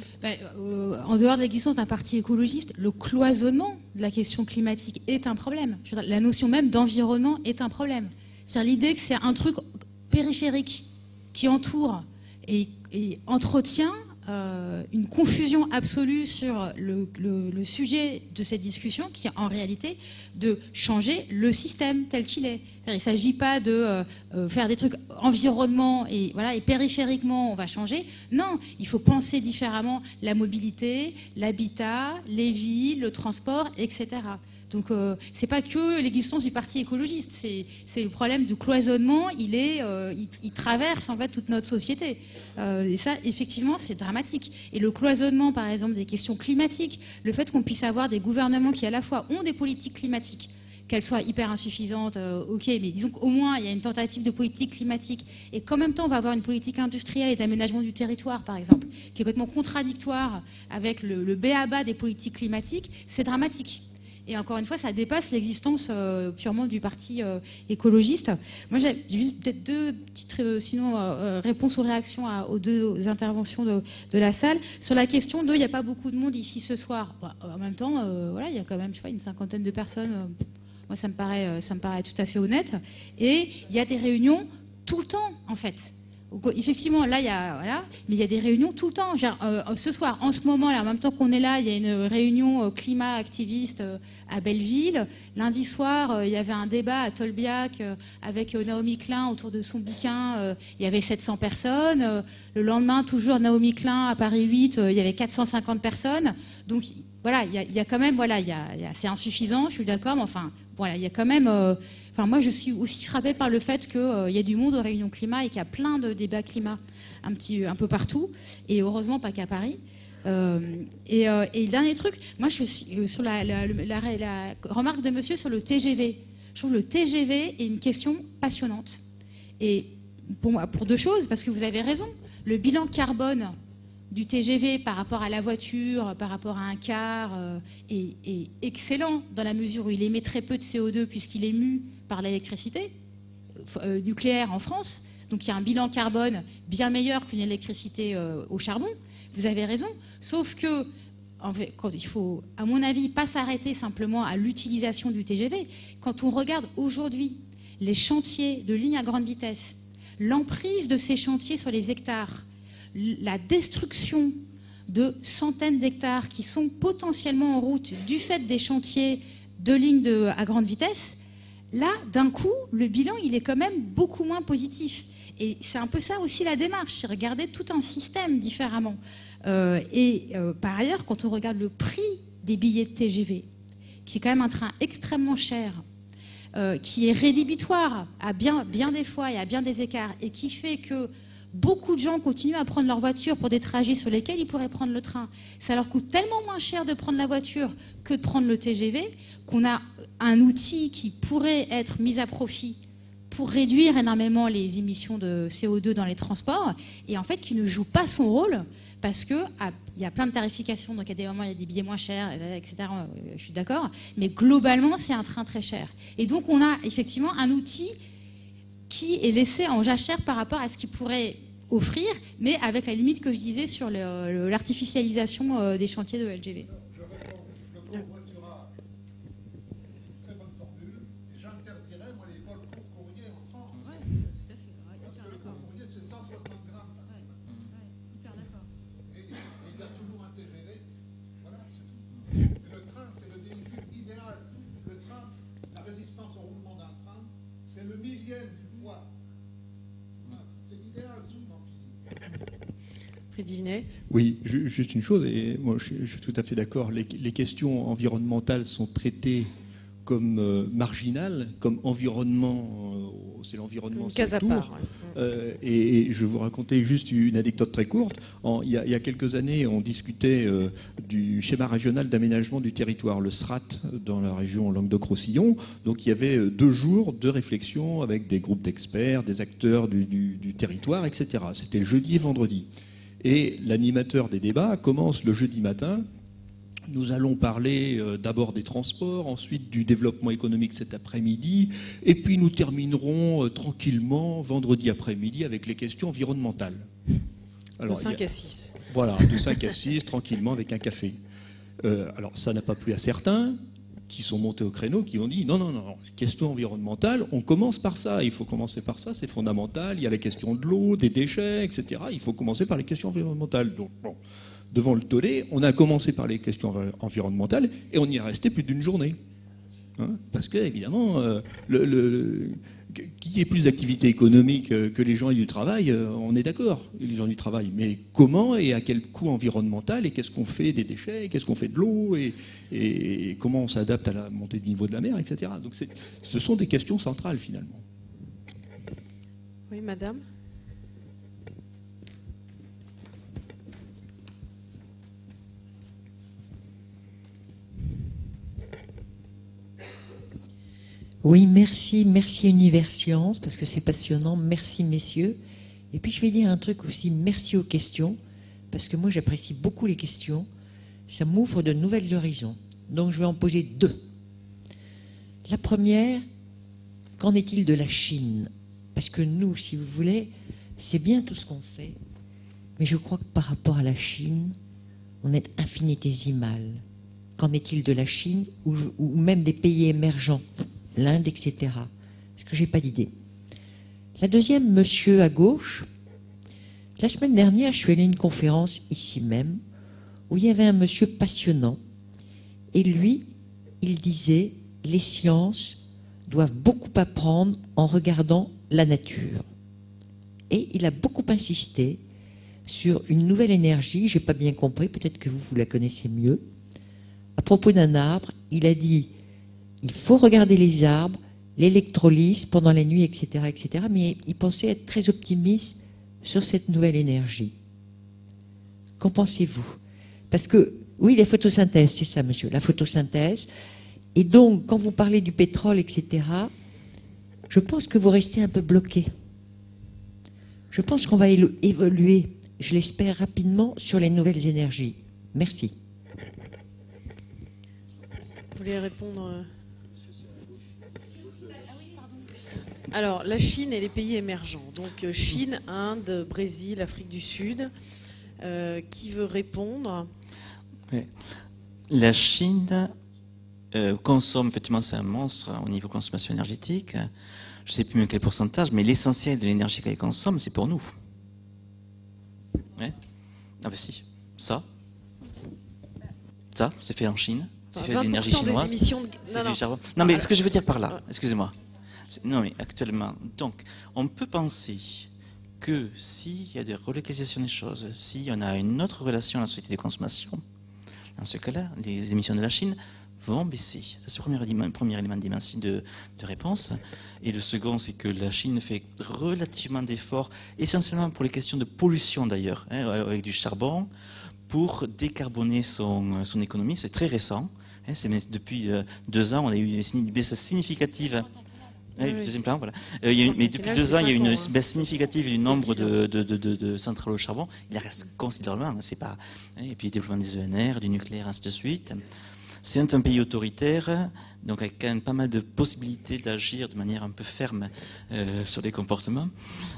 En dehors de l'existence d'un parti écologiste, le cloisonnement de la question climatique est un problème. La notion même d'environnement est un problème. C'est-à-dire l'idée que c'est un truc périphérique qui entoure et entretient une confusion absolue sur le sujet de cette discussion, qui est en réalité de changer le système tel qu'il est. Il ne s'agit pas de faire des trucs environnement et périphériquement on va changer. Non, il faut penser différemment la mobilité, l'habitat, les villes, le transport, etc. Donc c'est pas que l'existence du parti écologiste, c'est le problème du cloisonnement, il traverse en fait toute notre société. Et ça, effectivement, c'est dramatique. Et le cloisonnement, par exemple, des questions climatiques, le fait qu'on puisse avoir des gouvernements qui à la fois ont des politiques climatiques, qu'elles soient hyper insuffisantes, ok, mais disons qu'au moins il y a une tentative de politique climatique, et qu'en même temps on va avoir une politique industrielle et d'aménagement du territoire, par exemple, qui est complètement contradictoire avec le b.a.-ba des politiques climatiques, c'est dramatique. Et encore une fois, ça dépasse l'existence purement du parti écologiste. Moi, j'ai juste peut-être deux petites réponses ou réactions aux deux interventions de la salle. Sur la question de, il n'y a pas beaucoup de monde ici ce soir. Bah, en même temps, voilà, il y a quand même, je sais pas, une cinquantaine de personnes. Moi, ça me paraît tout à fait honnête. Et il y a des réunions tout le temps, en fait. Effectivement, là, mais il y a des réunions tout le temps. Genre, ce soir, en ce moment, là, en même temps qu'on est là, il y a une réunion climat activiste à Belleville. Lundi soir, il y avait un débat à Tolbiac avec Naomi Klein autour de son bouquin. Il y avait 700 personnes. Le lendemain, toujours Naomi Klein à Paris 8, il y avait 450 personnes. Donc, voilà, il y a quand même, voilà, c'est insuffisant, je suis d'accord, mais enfin, voilà, il y a quand même. Enfin, moi, je suis aussi frappée par le fait qu'il y a du monde aux réunions climat et qu'il y a plein de débats climat un peu partout, et heureusement pas qu'à Paris. Et le dernier truc, moi, je suis sur la remarque de monsieur sur le TGV. Je trouve le TGV est une question passionnante. Et pour deux choses, parce que vous avez raison, le bilan carbone du TGV par rapport à la voiture, par rapport à un car, est excellent dans la mesure où il émet très peu de CO2 puisqu'il est mu par l'électricité nucléaire en France. Donc il y a un bilan carbone bien meilleur qu'une électricité au charbon. Vous avez raison. Sauf que il faut, à mon avis, pas s'arrêter simplement à l'utilisation du TGV. Quand on regarde aujourd'hui les chantiers de lignes à grande vitesse, l'emprise de ces chantiers sur les hectares, la destruction de centaines d'hectares qui sont potentiellement en route du fait des chantiers de lignes à grande vitesse, là, d'un coup, le bilan, il est quand même beaucoup moins positif. Et c'est un peu ça aussi la démarche, c'est regarder tout un système différemment. Par ailleurs, quand on regarde le prix des billets de TGV, qui est quand même un train extrêmement cher, qui est rédhibitoire à bien des fois et à bien des écarts, et qui fait que beaucoup de gens continuent à prendre leur voiture pour des trajets sur lesquels ils pourraient prendre le train. Ça leur coûte tellement moins cher de prendre la voiture que de prendre le TGV qu'on a un outil qui pourrait être mis à profit pour réduire énormément les émissions de CO2 dans les transports et en fait qui ne joue pas son rôle parce qu'il y a plein de tarifications, donc il y a des moments il y a des billets moins chers, etc. Je suis d'accord, mais globalement c'est un train très cher. Et donc on a effectivement un outil qui est laissé en jachère par rapport à ce qu'il pourrait offrir, mais avec la limite que je disais sur l'artificialisation des chantiers de LGV. Je réponds, le covoiturage, très bonne formule, et j'interdirais, moi, les vols court courrier en France. Oui, tout à fait. Parce que le court courrier, c'est 160 grammes. Hyper d'accord. Et il y a toujours un TGV. Voilà, c'est tout. Et le train, c'est le véhicule idéal. Le train, la résistance au roulement d'un train, c'est le millième du poids. C'est l'idéal souvent physique. Freddy Vinet. Oui, juste une chose, et moi je suis tout à fait d'accord, les questions environnementales sont traitées comme marginales, comme environnement, c'est l'environnement, c'est le tour. Et je vais vous raconter juste une anecdote très courte. Il y a quelques années, on discutait du schéma régional d'aménagement du territoire, le SRAT, dans la région Languedoc-Roussillon. Donc il y avait 2 jours de réflexion avec des groupes d'experts, des acteurs du territoire, etc. C'était jeudi et vendredi. Et l'animateur des débats commence le jeudi matin. Nous allons parler d'abord des transports, ensuite du développement économique cet après-midi, et puis nous terminerons tranquillement vendredi après-midi avec les questions environnementales. Alors, de 5 à 6. Voilà, de 5 à 6, tranquillement avec un café. Alors ça n'a pas plu à certains qui sont montés au créneau, qui ont dit non, les questions environnementales, on commence par ça, il faut commencer par ça, c'est fondamental, il y a la question de l'eau, des déchets, etc. Il faut commencer par les questions environnementales. Donc, bon, devant le tollé, on a commencé par les questions environnementales et on y est resté plus d'une journée. Parce que, évidemment, qui ait plus d'activité économique que les gens et du travail, on est d'accord, les gens du travail. Mais comment et à quel coût environnemental et qu'est-ce qu'on fait des déchets, qu'est-ce qu'on fait de l'eau et comment on s'adapte à la montée du niveau de la mer, etc. Donc ce sont des questions centrales finalement. Oui, madame. Oui, merci Universcience, parce que c'est passionnant. Merci, messieurs. Et puis, je vais dire un truc aussi. Merci aux questions, parce que moi, j'apprécie beaucoup les questions. Ça m'ouvre de nouvelles horizons. Donc, je vais en poser 2. La première, qu'en est-il de la Chine? Parce que nous, si vous voulez, c'est bien tout ce qu'on fait, mais je crois que par rapport à la Chine, on est infinitésimal. Qu'en est-il de la Chine ou même des pays émergents, l'Inde, etc. Parce que je n'ai pas d'idée. La deuxième, monsieur à gauche, la semaine dernière, je suis allée à une conférence ici même, où il y avait un monsieur passionnant, et lui, il disait, les sciences doivent beaucoup apprendre en regardant la nature. Et il a beaucoup insisté sur une nouvelle énergie, je n'ai pas bien compris, peut-être que vous la connaissez mieux. À propos d'un arbre, il a dit, il faut regarder les arbres, l'électrolyse pendant la nuit, etc., etc. Mais il pensait être très optimiste sur cette nouvelle énergie. Qu'en pensez-vous? Parce que, oui, la photosynthèse, c'est ça, monsieur, la photosynthèse. Et donc, quand vous parlez du pétrole, etc., je pense que vous restez un peu bloqué. Je pense qu'on va évoluer, je l'espère rapidement, sur les nouvelles énergies. Merci. Vous voulez répondre? Alors, la Chine et les pays émergents. Donc, Chine, Inde, Brésil, Afrique du Sud. Qui veut répondre? Oui. La Chine consomme, effectivement, c'est un monstre au niveau consommation énergétique. Je ne sais plus quel pourcentage, mais l'essentiel de l'énergie qu'elle consomme, c'est pour nous. Oui. Ah ben si, ça, c'est fait en Chine. C'est fait de l'énergie chinoise. Des émissions de... Non, mais ce que je veux dire par là, excusez-moi. Non, mais actuellement, donc, on peut penser que s'il y a des relocalisations des choses, si on a une autre relation à la société de consommation, dans ce cas-là, les émissions de la Chine vont baisser. C'est le premier élément de réponse. Et le second, c'est que la Chine fait relativement d'efforts, essentiellement pour les questions de pollution d'ailleurs, avec du charbon, pour décarboner son économie. C'est très récent. Depuis 2 ans, on a eu une baisse significative. Oui, deuxième plan, voilà. Mais depuis 2 ans, il y a eu une baisse significative du nombre de centrales au charbon. Il reste considérablement. C'est pas. Et puis le développement des ENR, du nucléaire, ainsi de suite. C'est un pays autoritaire, donc avec quand même pas mal de possibilités d'agir de manière un peu ferme sur les comportements.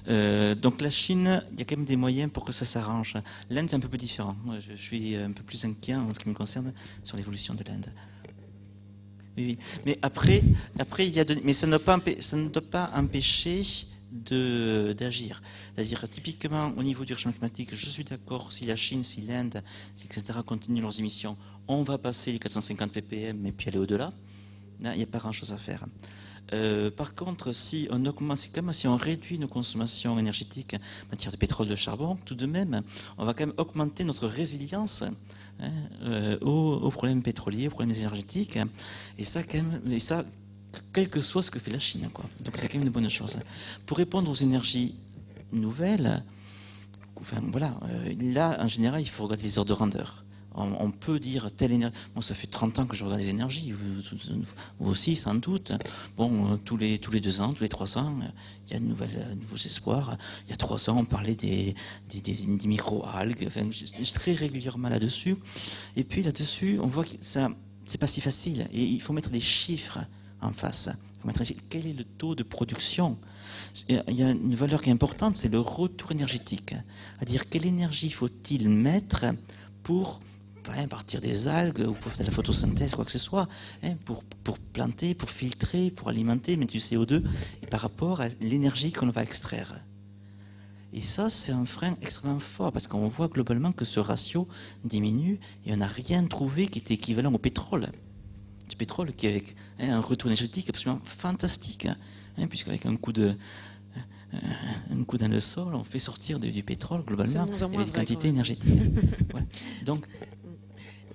Donc la Chine, il y a quand même des moyens pour que ça s'arrange. L'Inde est un peu plus différent. Moi, je suis un peu plus inquiet en ce qui me concerne sur l'évolution de l'Inde. Oui, mais après il y a mais ça ne doit pas empêcher d'agir. C'est-à-dire, typiquement, au niveau du réchauffement climatique, je suis d'accord, si la Chine, si l'Inde, etc., continuent leurs émissions, on va passer les 450 ppm et puis aller au-delà. Là, il n'y a pas grand-chose à faire. Par contre, si on augmente, c'est comme si on réduit nos consommations énergétiques en matière de pétrole, de charbon, tout de même, on va quand même augmenter notre résilience aux problèmes pétroliers, aux problèmes énergétiques. Et ça, quand même, quel que soit ce que fait la Chine, quoi. Donc c'est quand même une bonne chose. Pour répondre aux énergies nouvelles, enfin voilà, là en général il faut regarder les ordres de grandeur. On peut dire telle énergie. Moi, ça fait 30 ans que je regarde les énergies. Vous aussi, sans doute. Bon, tous les 2 ans, tous les 3 ans, il y a de nouveaux espoirs. Il y a 3 ans, on parlait des micro-algues. Enfin, très régulièrement là-dessus. Et puis là-dessus, on voit que ça, c'est pas si facile. Et il faut mettre des chiffres en face. Quel est le taux de production? Il y a une valeur qui est importante, c'est le retour énergétique. C'est-à-dire, quelle énergie faut-il mettre pour partir des algues ou pour faire de la photosynthèse, quoi que ce soit, pour planter, pour filtrer, pour alimenter, mettre du CO2, et par rapport à l'énergie qu'on va extraire. Et ça, c'est un frein extrêmement fort, parce qu'on voit globalement que ce ratio diminue, et on n'a rien trouvé qui était équivalent au pétrole. Du pétrole qui est avec un retour énergétique absolument fantastique, puisqu'avec un coup dans le sol, on fait sortir du pétrole globalement avec des quantités énergétiques. Ouais. Donc,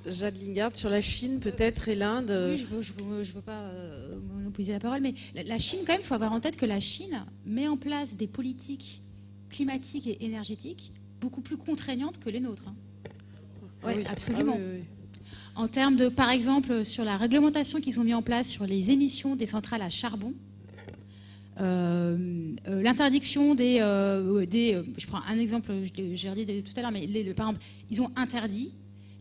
Jade Lingard, sur la Chine peut-être et l'Inde. Oui, je veux pas monopoliser la parole, mais la Chine, quand même, il faut avoir en tête que la Chine met en place des politiques climatiques et énergétiques beaucoup plus contraignantes que les nôtres. Oui, absolument. Ah, oui. En termes de, par exemple, sur la réglementation qu'ils ont mis en place sur les émissions des centrales à charbon, l'interdiction je prends un exemple, j'ai redit tout à l'heure, mais par exemple, ils ont interdit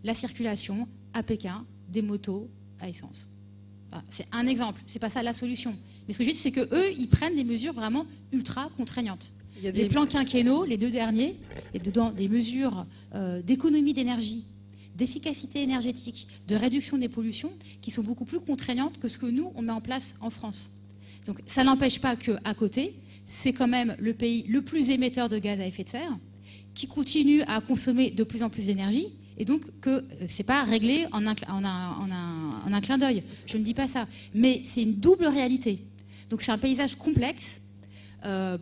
la circulation à Pékin des motos à essence. Enfin, c'est un exemple, c'est pas ça la solution. Mais ce que je dis, c'est qu'eux, ils prennent des mesures vraiment ultra contraignantes. Les plans quinquennaux, les 2 derniers, et dedans des mesures d'économie d'énergie, d'efficacité énergétique, de réduction des pollutions, qui sont beaucoup plus contraignantes que ce que nous, on met en place en France. Donc ça n'empêche pas qu'à côté, c'est quand même le pays le plus émetteur de gaz à effet de serre, qui continue à consommer de plus en plus d'énergie, et donc que ce n'est pas réglé en un clin d'œil. Je ne dis pas ça. Mais c'est une double réalité. Donc c'est un paysage complexe,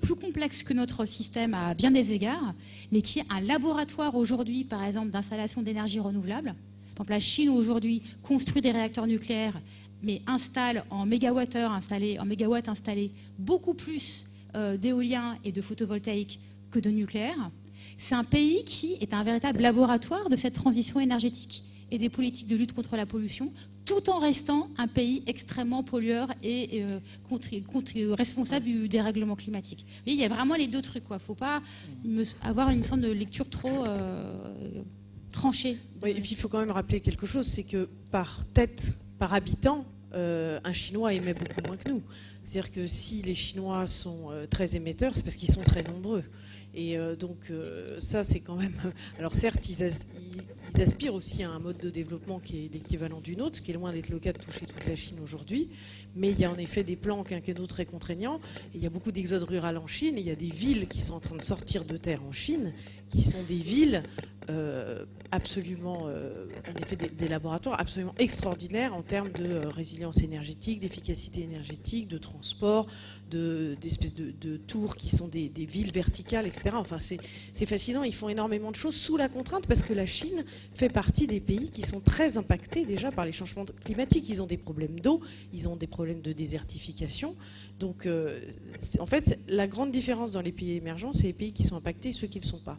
plus complexe que notre système à bien des égards, mais qui est un laboratoire aujourd'hui, par exemple, d'installation d'énergie renouvelable. Par exemple, la Chine aujourd'hui construit des réacteurs nucléaires, mais installe en mégawatts installés beaucoup plus d'éolien et de photovoltaïque que de nucléaire. C'est un pays qui est un véritable laboratoire de cette transition énergétique et des politiques de lutte contre la pollution, tout en restant un pays extrêmement pollueur et responsable du dérèglement climatique. Vous voyez, il y a vraiment les deux trucs. Il ne faut pas avoir une sorte de lecture trop tranchée. Oui, et puis il faut quand même rappeler quelque chose, c'est que par tête, par habitant, un Chinois émet beaucoup moins que nous. C'est-à-dire que si les Chinois sont très émetteurs, c'est parce qu'ils sont très nombreux. Et donc ça, c'est quand même... Alors certes, ils aspirent aussi à un mode de développement qui est l'équivalent du nôtre, ce qui est loin d'être le cas de toucher toute la Chine aujourd'hui. Mais il y a en effet des plans quinquennaux très contraignants. Et il y a beaucoup d'exode rural en Chine. Et il y a des villes qui sont en train de sortir de terre en Chine, qui sont des villes absolument... en effet, des laboratoires absolument extraordinaires en termes de résilience énergétique, d'efficacité énergétique, de transport, d'espèces de tours qui sont des villes verticales, etc. Enfin, c'est fascinant. Ils font énormément de choses sous la contrainte parce que la Chine fait partie des pays qui sont très impactés déjà par les changements climatiques. Ils ont des problèmes d'eau, ils ont des problèmes de désertification. Donc, en fait, la grande différence dans les pays émergents, c'est les pays qui sont impactés et ceux qui ne le sont pas.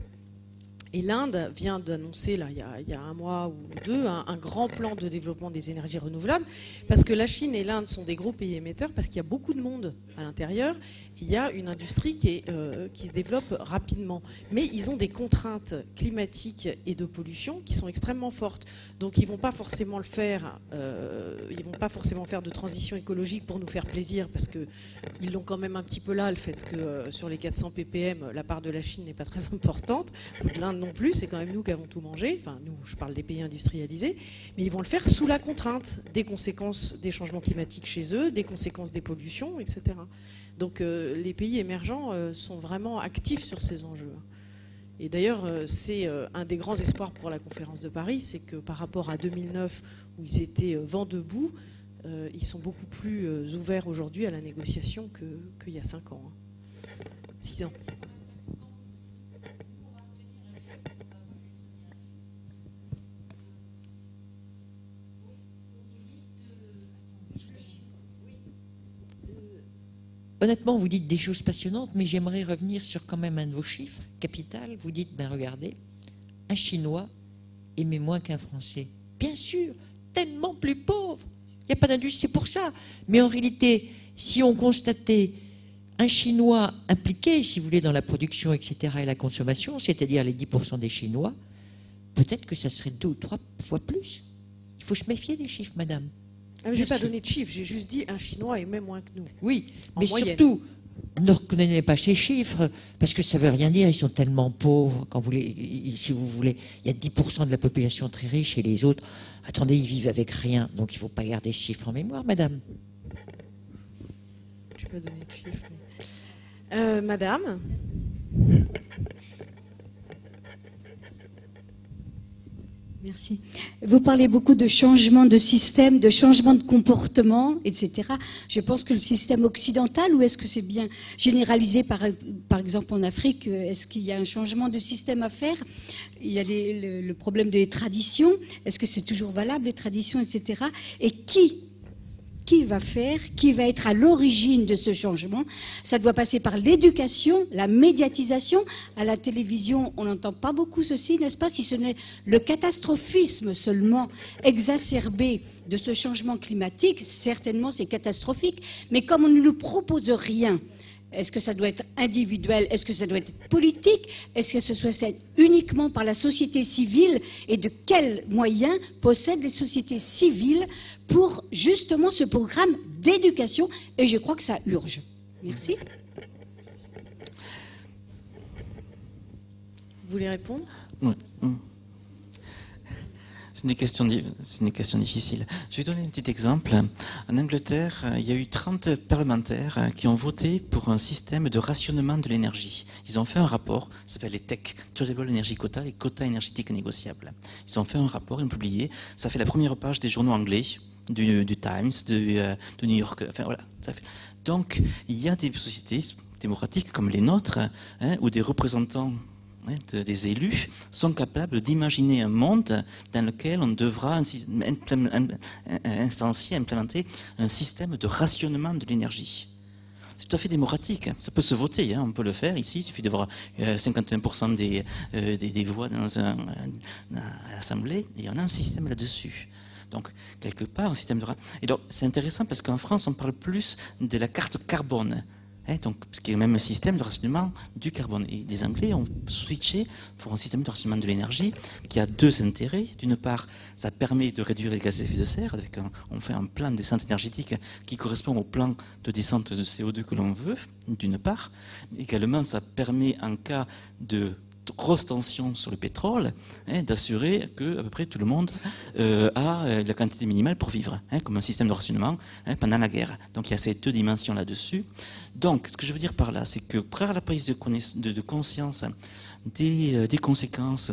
Et l'Inde vient d'annoncer, là, il y a un mois ou deux, un grand plan de développement des énergies renouvelables, parce que la Chine et l'Inde sont des gros pays émetteurs, parce qu'il y a beaucoup de monde à l'intérieur. Il y a une industrie qui se développe rapidement. Mais ils ont des contraintes climatiques et de pollution qui sont extrêmement fortes. Donc ils ne vont pas forcément faire de transition écologique pour nous faire plaisir, parce qu'ils l'ont quand même un petit peu là, le fait que sur les 400 ppm, la part de la Chine n'est pas très importante, ou de l'Inde non plus, c'est quand même nous qui avons tout mangé, enfin nous, je parle des pays industrialisés, mais ils vont le faire sous la contrainte des conséquences des changements climatiques chez eux, des conséquences des pollutions, etc. Donc les pays émergents sont vraiment actifs sur ces enjeux. Et d'ailleurs, c'est un des grands espoirs pour la conférence de Paris, c'est que par rapport à 2009, où ils étaient vent debout, ils sont beaucoup plus ouverts aujourd'hui à la négociation qu'il y a 5 ans. 6 ans. Honnêtement, vous dites des choses passionnantes, mais j'aimerais revenir sur quand même un de vos chiffres, capital. Vous dites, ben regardez, un Chinois émet moins qu'un Français. Bien sûr, tellement plus pauvre. Il n'y a pas d'industrie, c'est pour ça. Mais en réalité, si on constatait un Chinois impliqué, si vous voulez, dans la production, etc., et la consommation, c'est-à-dire les 10% des Chinois, peut-être que ça serait 2 ou 3 fois plus. Il faut se méfier des chiffres, madame. Je n'ai pas donné de chiffres, j'ai juste dit un Chinois émet moins que nous. Oui, en mais moyenne. surtout, ne reconnaissez pas ces chiffres, parce que ça ne veut rien dire, ils sont tellement pauvres. Si vous voulez, il y a 10% de la population très riche et les autres, attendez, ils vivent avec rien. Donc il ne faut pas garder ce chiffre en mémoire, madame. Je n'ai pas donné de chiffres. Mais... madame ? Merci. Vous parlez beaucoup de changement de système, de changement de comportement, etc. Je pense que le système occidental, ou est-ce que c'est bien généralisé par exemple en Afrique, est-ce qu'il y a un changement de système à faire? Il y a le problème des traditions. Est-ce que c'est toujours valable, les traditions, etc. Et qui va faire, qui va être à l'origine de ce changement? Ça doit passer par l'éducation, la médiatisation. À la télévision, on n'entend pas beaucoup ceci, n'est-ce pas? Si ce n'est le catastrophisme seulement exacerbé de ce changement climatique, certainement c'est catastrophique. Mais comme on ne nous propose rien, Est-ce que ça doit être individuel? Est-ce que ça doit être politique? Est-ce que ce soit uniquement par la société civile? Et de quels moyens possèdent les sociétés civiles pour justement ce programme d'éducation? Et je crois que ça urge. Merci. Vous voulez répondre? Oui. C'est une question difficile. Je vais donner un petit exemple. En Angleterre, il y a eu 30 parlementaires qui ont voté pour un système de rationnement de l'énergie. Ils ont fait un rapport, ça s'appelle les TEC, Total Energy Quota, les quotas énergétiques négociables. Ils ont fait un rapport, ils l'ont publié. Ça fait la première page des journaux anglais, du Times, de New York. Enfin voilà. Ça fait. Donc, il y a des sociétés démocratiques comme les nôtres, où des représentants des élus sont capables d'imaginer un monde dans lequel on devra implémenter un système de rationnement de l'énergie. C'est tout à fait démocratique, ça peut se voter, on peut le faire ici, il suffit d'avoir 51% des voix dans l'Assemblée, et on a un système là-dessus. Donc, quelque part, un système de... Et donc, c'est intéressant parce qu'en France, on parle plus de la carte carbone. Donc, ce qui est même un système de rationnement du carbone. Et les Anglais ont switché pour un système de rationnement de l'énergie qui a deux intérêts. D'une part, ça permet de réduire les gaz à effet de serre. On fait un plan de descente énergétique qui correspond au plan de descente de CO2 que l'on veut, d'une part. Également, ça permet, en cas de grosse tension sur le pétrole, d'assurer que à peu près tout le monde a la quantité minimale pour vivre, comme un système de rationnement pendant la guerre. Donc il y a ces deux dimensions là-dessus. Donc ce que je veux dire par là, c'est que par la prise de conscience des conséquences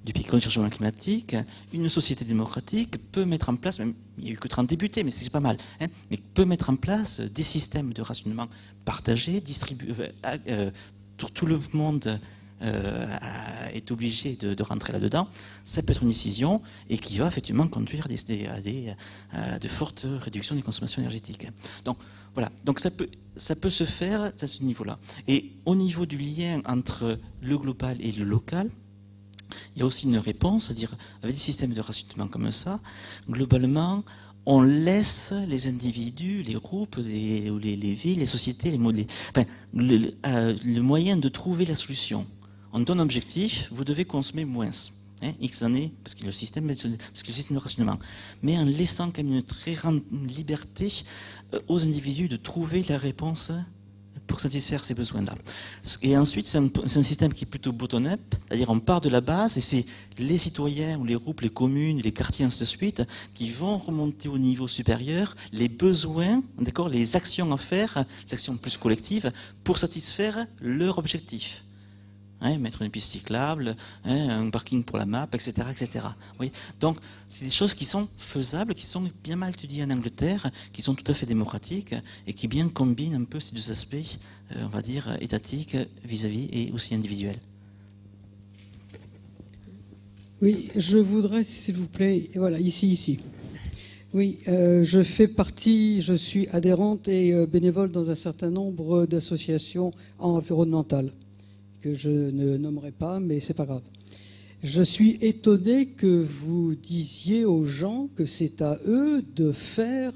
du pic du changement climatique, une société démocratique peut mettre en place, même, il n'y a eu que 30 députés, mais c'est pas mal, mais peut mettre en place des systèmes de rationnement partagés, distribués, tout le monde est obligé de rentrer là-dedans. Ça peut être une décision et qui va effectivement conduire à de fortes réductions des consommations énergétiques. Donc voilà, donc ça peut se faire à ce niveau-là. Et au niveau du lien entre le global et le local, il y a aussi une réponse, c'est-à-dire avec des systèmes de rationnement comme ça, globalement, on laisse les individus, les groupes, les villes, les sociétés, le moyen de trouver la solution. On donne un objectif, vous devez consommer moins, X années, parce que le système de rationnement. Mais en laissant quand même une très grande liberté aux individus de trouver la réponse pour satisfaire ces besoins-là. Et ensuite, c'est un système qui est plutôt bottom-up, c'est-à-dire on part de la base et c'est les citoyens ou les groupes, les communes, les quartiers, ainsi de suite, qui vont remonter au niveau supérieur les besoins, d'accord, les actions à faire, les actions plus collectives, pour satisfaire leur objectif. Mettre une piste cyclable, un parking pour la map, etc. etc. Oui. Donc, c'est des choses qui sont faisables, qui sont bien mal étudiées en Angleterre, qui sont tout à fait démocratiques et qui bien combinent un peu ces deux aspects, on va dire, étatiques vis-à-vis et aussi individuels. Oui, je voudrais, s'il vous plaît, voilà, ici. Oui, je suis adhérente et bénévole dans un certain nombre d'associations environnementales, que je ne nommerai pas, mais c'est pas grave. Je suis étonné que vous disiez aux gens que c'est à eux de faire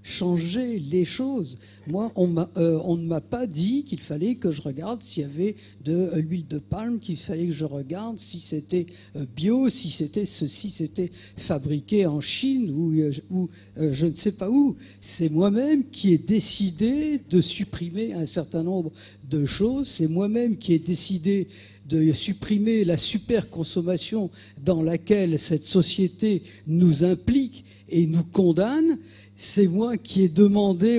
changer les choses. Moi, on ne m'a pas dit qu'il fallait que je regarde s'il y avait de l'huile de palme, qu'il fallait que je regarde si c'était bio, si c'était fabriqué en Chine ou je ne sais pas où. C'est moi-même qui ai décidé de supprimer un certain nombre de choses. C'est moi-même qui ai décidé de supprimer la superconsommation dans laquelle cette société nous implique et nous condamne. C'est moi qui ai demandé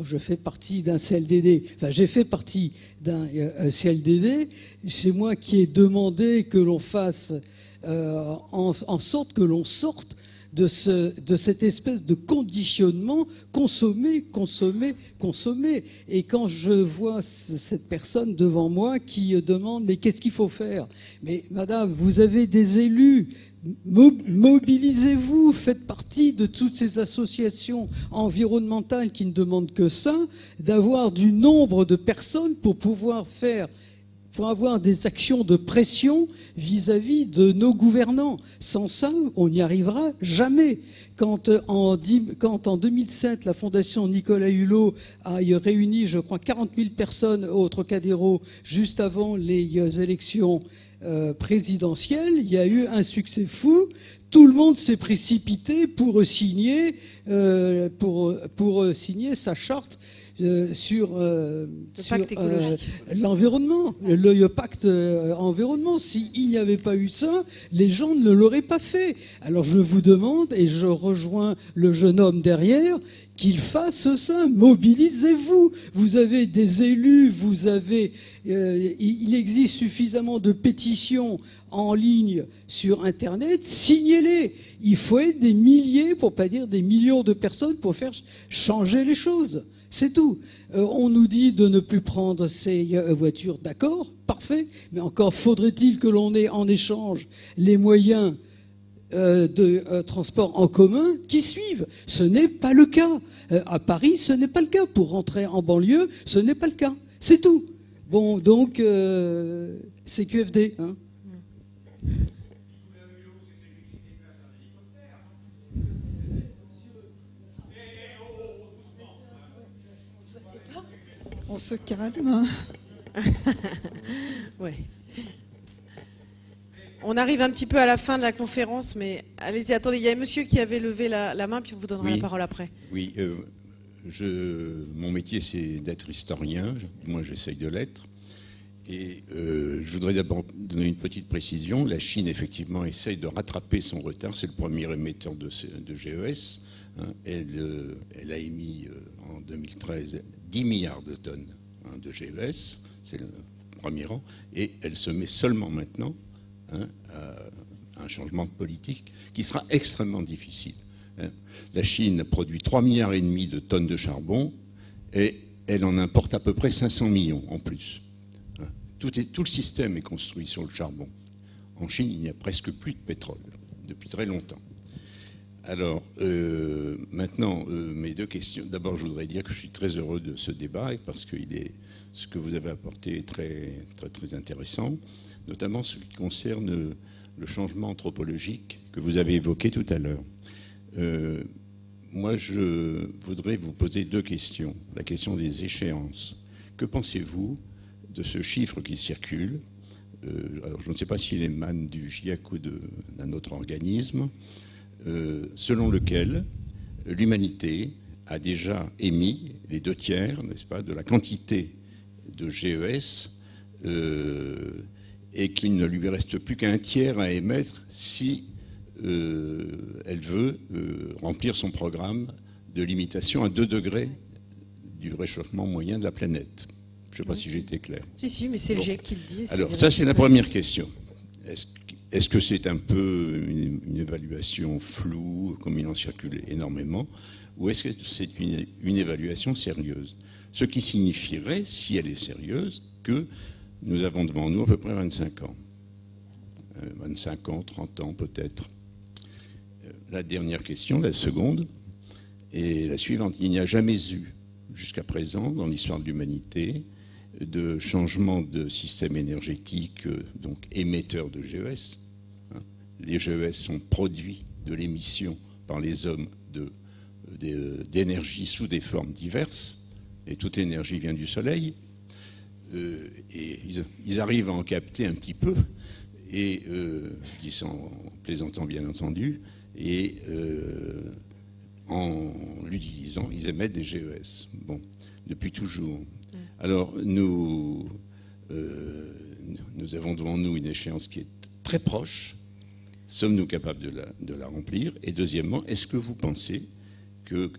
je fais partie d'un CLDD, enfin j'ai fait partie d'un CLDD, c'est moi qui ai demandé que l'on fasse en sorte que l'on sorte de cette espèce de conditionnement consommer. Et quand je vois cette personne devant moi qui demande « mais qu'est-ce qu'il faut faire ?» Mais madame, vous avez des élus, mobilisez-vous, faites partie de toutes ces associations environnementales qui ne demandent que ça, d'avoir du nombre de personnes pour pouvoir faire faut avoir des actions de pression vis-à-vis de nos gouvernants. Sans ça, on n'y arrivera jamais. Quand en 2007, la Fondation Nicolas Hulot a réuni, je crois, 40 000 personnes au Trocadéro, juste avant les élections présidentielles, il y a eu un succès fou. Tout le monde s'est précipité pour signer sa charte sur l'environnement, le pacte environnement. S'il n'y avait pas eu ça, les gens ne l'auraient pas fait. Alors je vous demande, et je rejoins le jeune homme derrière, qu'il fasse ça. Mobilisez-vous. Vous avez des élus, il existe suffisamment de pétitions en ligne sur Internet, signez-les. Il faut être des milliers, pour pas dire des millions de personnes pour faire changer les choses. C'est tout. On nous dit de ne plus prendre ces voitures, d'accord, parfait, mais encore faudrait-il que l'on ait en échange les moyens de transport en commun qui suivent. Ce n'est pas le cas. À Paris, ce n'est pas le cas. Pour rentrer en banlieue, ce n'est pas le cas. C'est tout. Bon, donc, c'est QFD. Hein. On se calme. Ouais. On arrive un petit peu à la fin de la conférence, mais allez-y, attendez, il y a un monsieur qui avait levé la main, puis on vous donnera la parole après. Oui, mon métier, c'est d'être historien, moi j'essaye de l'être. Et je voudrais d'abord donner une petite précision. La Chine, effectivement, essaye de rattraper son retard. C'est le premier émetteur de GES. Hein. Elle a émis en 2013 10 milliards de tonnes de GES. C'est le premier rang. Et elle se met seulement maintenant à un changement de politique qui sera extrêmement difficile. Hein. La Chine produit 3,5 milliards de tonnes de charbon et elle en importe à peu près 500 millions en plus. Tout le système est construit sur le charbon. En Chine, il n'y a presque plus de pétrole depuis très longtemps. Alors, maintenant, mes deux questions. D'abord, je voudrais dire que je suis très heureux de ce débat parce que ce que vous avez apporté est très, très, très intéressant, notamment ce qui concerne le changement anthropologique que vous avez évoqué tout à l'heure. Moi, je voudrais vous poser deux questions. La question des échéances. Que pensez-vous de ce chiffre qui circule? Alors, je ne sais pas s'il émane du GIEC ou d'un autre organisme, selon lequel l'humanité a déjà émis les 2/3, n'est-ce pas, de la quantité de GES et qu'il ne lui reste plus qu'un tiers à émettre si elle veut remplir son programme de limitation à 2 degrés du réchauffement moyen de la planète. Je ne sais pas si j'ai été clair. Si, mais c'est le GIEC qui le dit. Alors, ça, c'est la première question. Est-ce que c'est un peu une évaluation floue, comme il en circule énormément, ou est-ce que c'est une évaluation sérieuse? Ce qui signifierait, si elle est sérieuse, que nous avons devant nous à peu près 25 ans. 25 ans, 30 ans peut-être. La dernière question, la seconde, est la suivante. Il n'y a jamais eu, jusqu'à présent, dans l'histoire de l'humanité, de changement de système énergétique, donc émetteur de GES. Les GES sont produits de l'émission par les hommes d'énergie sous des formes diverses, et toute énergie vient du soleil, et ils arrivent à en capter un petit peu, et en plaisantant bien entendu, et en l'utilisant, ils émettent des GES. Bon, depuis toujours. Alors, nous avons devant nous une échéance qui est très proche. Sommes-nous capables de la remplir? Et deuxièmement, est-ce que vous pensez que,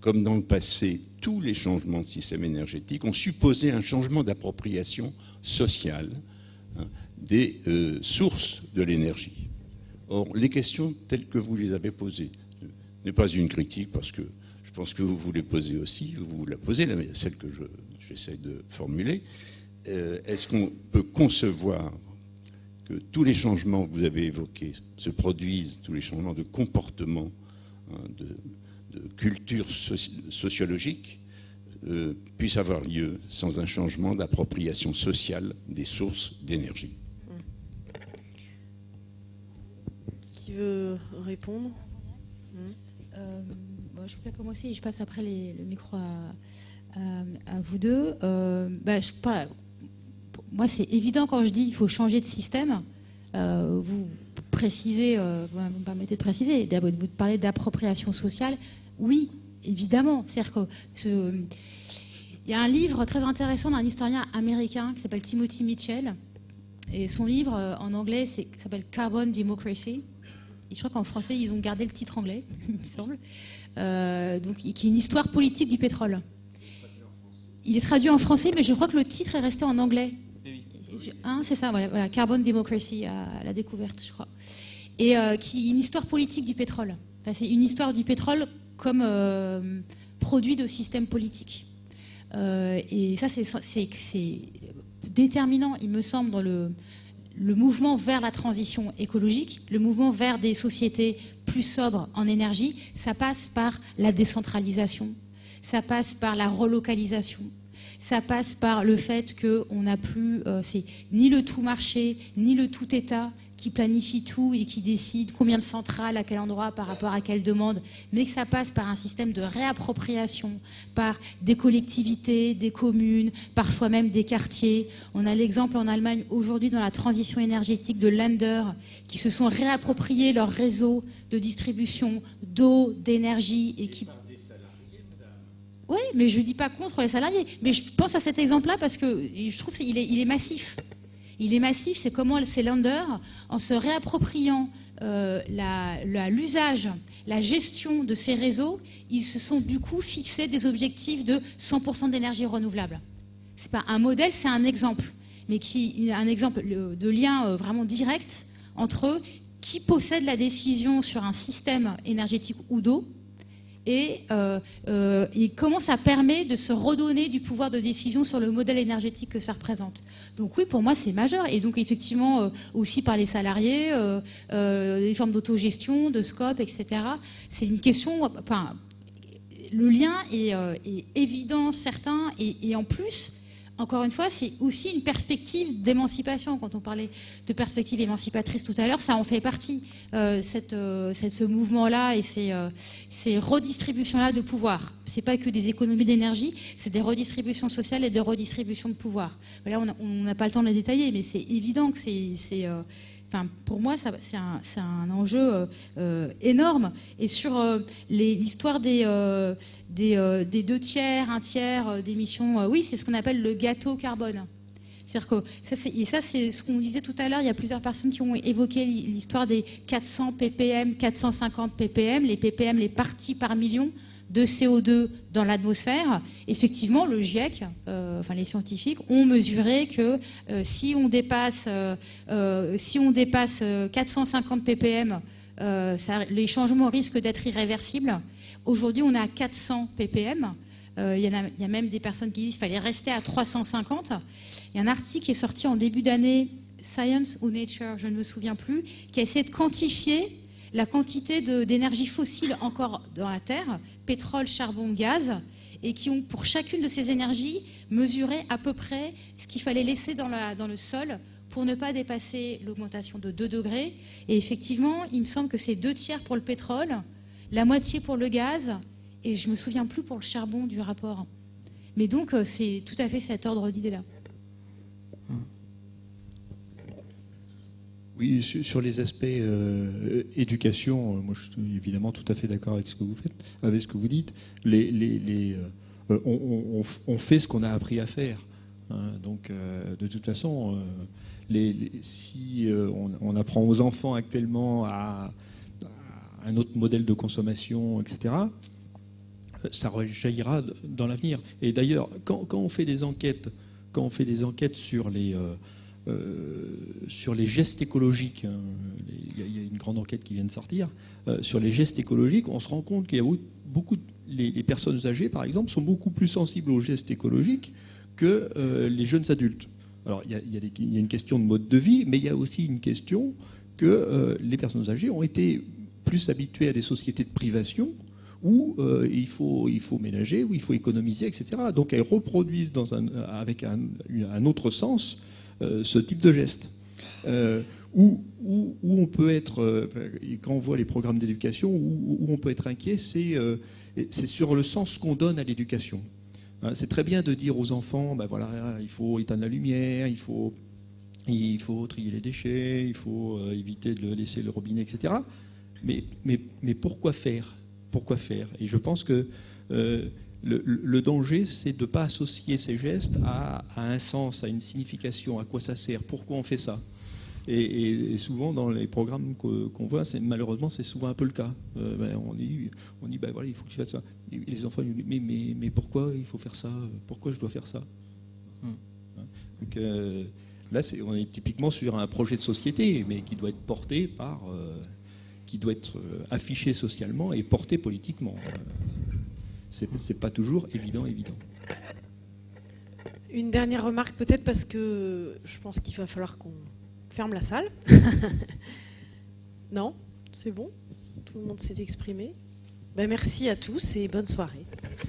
comme dans le passé, tous les changements de système énergétique ont supposé un changement d'appropriation sociale des sources de l'énergie? Or, les questions telles que vous les avez posées n'est pas une critique, parce que je pense que vous les posez aussi, vous la posez, celle que j'essaie de formuler. Est-ce qu'on peut concevoir que tous les changements que vous avez évoqués se produisent, tous les changements de comportement, de culture sociologique, puisse avoir lieu sans un changement d'appropriation sociale des sources d'énergie. Qui veut répondre? Je peux commencer et je passe après le micro à vous deux. Moi, c'est évident quand je dis qu'il faut changer de système. Vous précisez, vous me permettez de préciser, vous parlez d'appropriation sociale. Oui, évidemment. C'est-à-dire que il y a un livre très intéressant d'un historien américain qui s'appelle Timothy Mitchell. Et son livre, en anglais, s'appelle Carbon Democracy. Et je crois qu'en français, ils ont gardé le titre anglais, il me semble. Donc, qui est une histoire politique du pétrole. Il est traduit en français, mais je crois que le titre est resté en anglais. Hein, c'est ça, voilà, Carbon Democracy à la découverte, je crois. Et qui est une histoire politique du pétrole. Enfin, c'est une histoire du pétrole comme produit de système politique. Et ça, c'est déterminant, il me semble, dans le mouvement vers la transition écologique, le mouvement vers des sociétés plus sobres en énergie. Ça passe par la décentralisation, ça passe par la relocalisation, ça passe par le fait qu'on n'a plus, c'est ni le tout marché, ni le tout État qui planifie tout et qui décide combien de centrales, à quel endroit, par rapport à quelle demande, mais que ça passe par un système de réappropriation, par des collectivités, des communes, parfois même des quartiers. On a l'exemple en Allemagne aujourd'hui dans la transition énergétique de Länder qui se sont réappropriés leur réseau de distribution d'eau, d'énergie et qui... Oui, mais je ne dis pas contre les salariés. Mais je pense à cet exemple-là parce que je trouve qu'il est massif. Il est massif, c'est comment ces lenders, en se réappropriant l'usage, la gestion de ces réseaux, ils se sont du coup fixés des objectifs de 100% d'énergie renouvelable. Ce n'est pas un modèle, c'est un exemple. Mais un exemple de lien vraiment direct entre qui possède la décision sur un système énergétique ou d'eau, et comment ça permet de se redonner du pouvoir de décision sur le modèle énergétique que ça représente. Donc oui, pour moi, c'est majeur. Et donc effectivement, aussi par les salariés, des formes d'autogestion, de scope, etc. C'est une question... Enfin, le lien est évident, certain, et en plus... Encore une fois, c'est aussi une perspective d'émancipation. Quand on parlait de perspective émancipatrice tout à l'heure, ça en fait partie, ce mouvement-là et ces redistributions-là de pouvoir. Ce n'est pas que des économies d'énergie, c'est des redistributions sociales et des redistributions de pouvoir. Là, on n'a pas le temps de les détailler, mais c'est évident que enfin, pour moi, c'est un enjeu énorme. Et sur l'histoire des 2 tiers, 1 tiers d'émissions, oui, c'est ce qu'on appelle le gâteau carbone. C'est-à-dire que ça, c'est ce qu'on disait tout à l'heure. Il y a plusieurs personnes qui ont évoqué l'histoire des 400 ppm, 450 ppm, les ppm, les parties par million de CO2 dans l'atmosphère. Effectivement, le GIEC, enfin les scientifiques, ont mesuré que si on dépasse 450 ppm, les changements risquent d'être irréversibles. Aujourd'hui, on est à 400 ppm. Il y a même des personnes qui disent qu'il fallait rester à 350. Il y a un article qui est sorti en début d'année, Science ou Nature, je ne me souviens plus, qui a essayé de quantifier la quantité d'énergie fossile encore dans la Terre, pétrole, charbon, gaz, et qui ont pour chacune de ces énergies mesuré à peu près ce qu'il fallait laisser dans le sol pour ne pas dépasser l'augmentation de 2 degrés. Et effectivement, il me semble que c'est 2 tiers pour le pétrole, la moitié pour le gaz, et je ne me souviens plus pour le charbon du rapport. Mais donc, c'est tout à fait cet ordre d'idée-là. Oui, sur les aspects éducation, moi je suis évidemment tout à fait d'accord avec ce que vous faites, avec ce que vous dites. On fait ce qu'on a appris à faire. Hein, donc, de toute façon, si on apprend aux enfants actuellement à un autre modèle de consommation, etc., ça rejaillira dans l'avenir. Et d'ailleurs, quand on fait des enquêtes, sur les gestes écologiques, il y a une grande enquête qui vient de sortir, sur les gestes écologiques, on se rend compte qu'il y a beaucoup les personnes âgées, par exemple, sont beaucoup plus sensibles aux gestes écologiques que les jeunes adultes. Alors, il y a une question de mode de vie, mais il y a aussi une question que les personnes âgées ont été plus habituées à des sociétés de privation où il faut ménager, où il faut économiser, etc. Donc elles reproduisent avec un autre sens ce type de geste. Où on peut être, quand on voit les programmes d'éducation, où on peut être inquiet, c'est sur le sens qu'on donne à l'éducation. Hein, c'est très bien de dire aux enfants, ben voilà, il faut éteindre la lumière, il faut trier les déchets, il faut éviter de laisser le robinet, etc. Mais pourquoi faire ? Pourquoi faire ? Et je pense que le danger, c'est de ne pas associer ces gestes à un sens, à une signification, à quoi ça sert, pourquoi on fait ça. Et souvent, dans les programmes qu'on voit, malheureusement, c'est souvent un peu le cas. On dit ben voilà, il faut que tu fasses ça. Et les enfants ils disent mais pourquoi il faut faire ça ? Pourquoi je dois faire ça ? Donc, là, on est typiquement sur un projet de société, mais qui doit être porté par... qui doit être affiché socialement et porté politiquement. C'est pas toujours évident. Une dernière remarque peut-être, parce que je pense qu'il va falloir qu'on ferme la salle. Non ? C'est bon ? Tout le monde s'est exprimé. Ben, merci à tous et bonne soirée. Merci.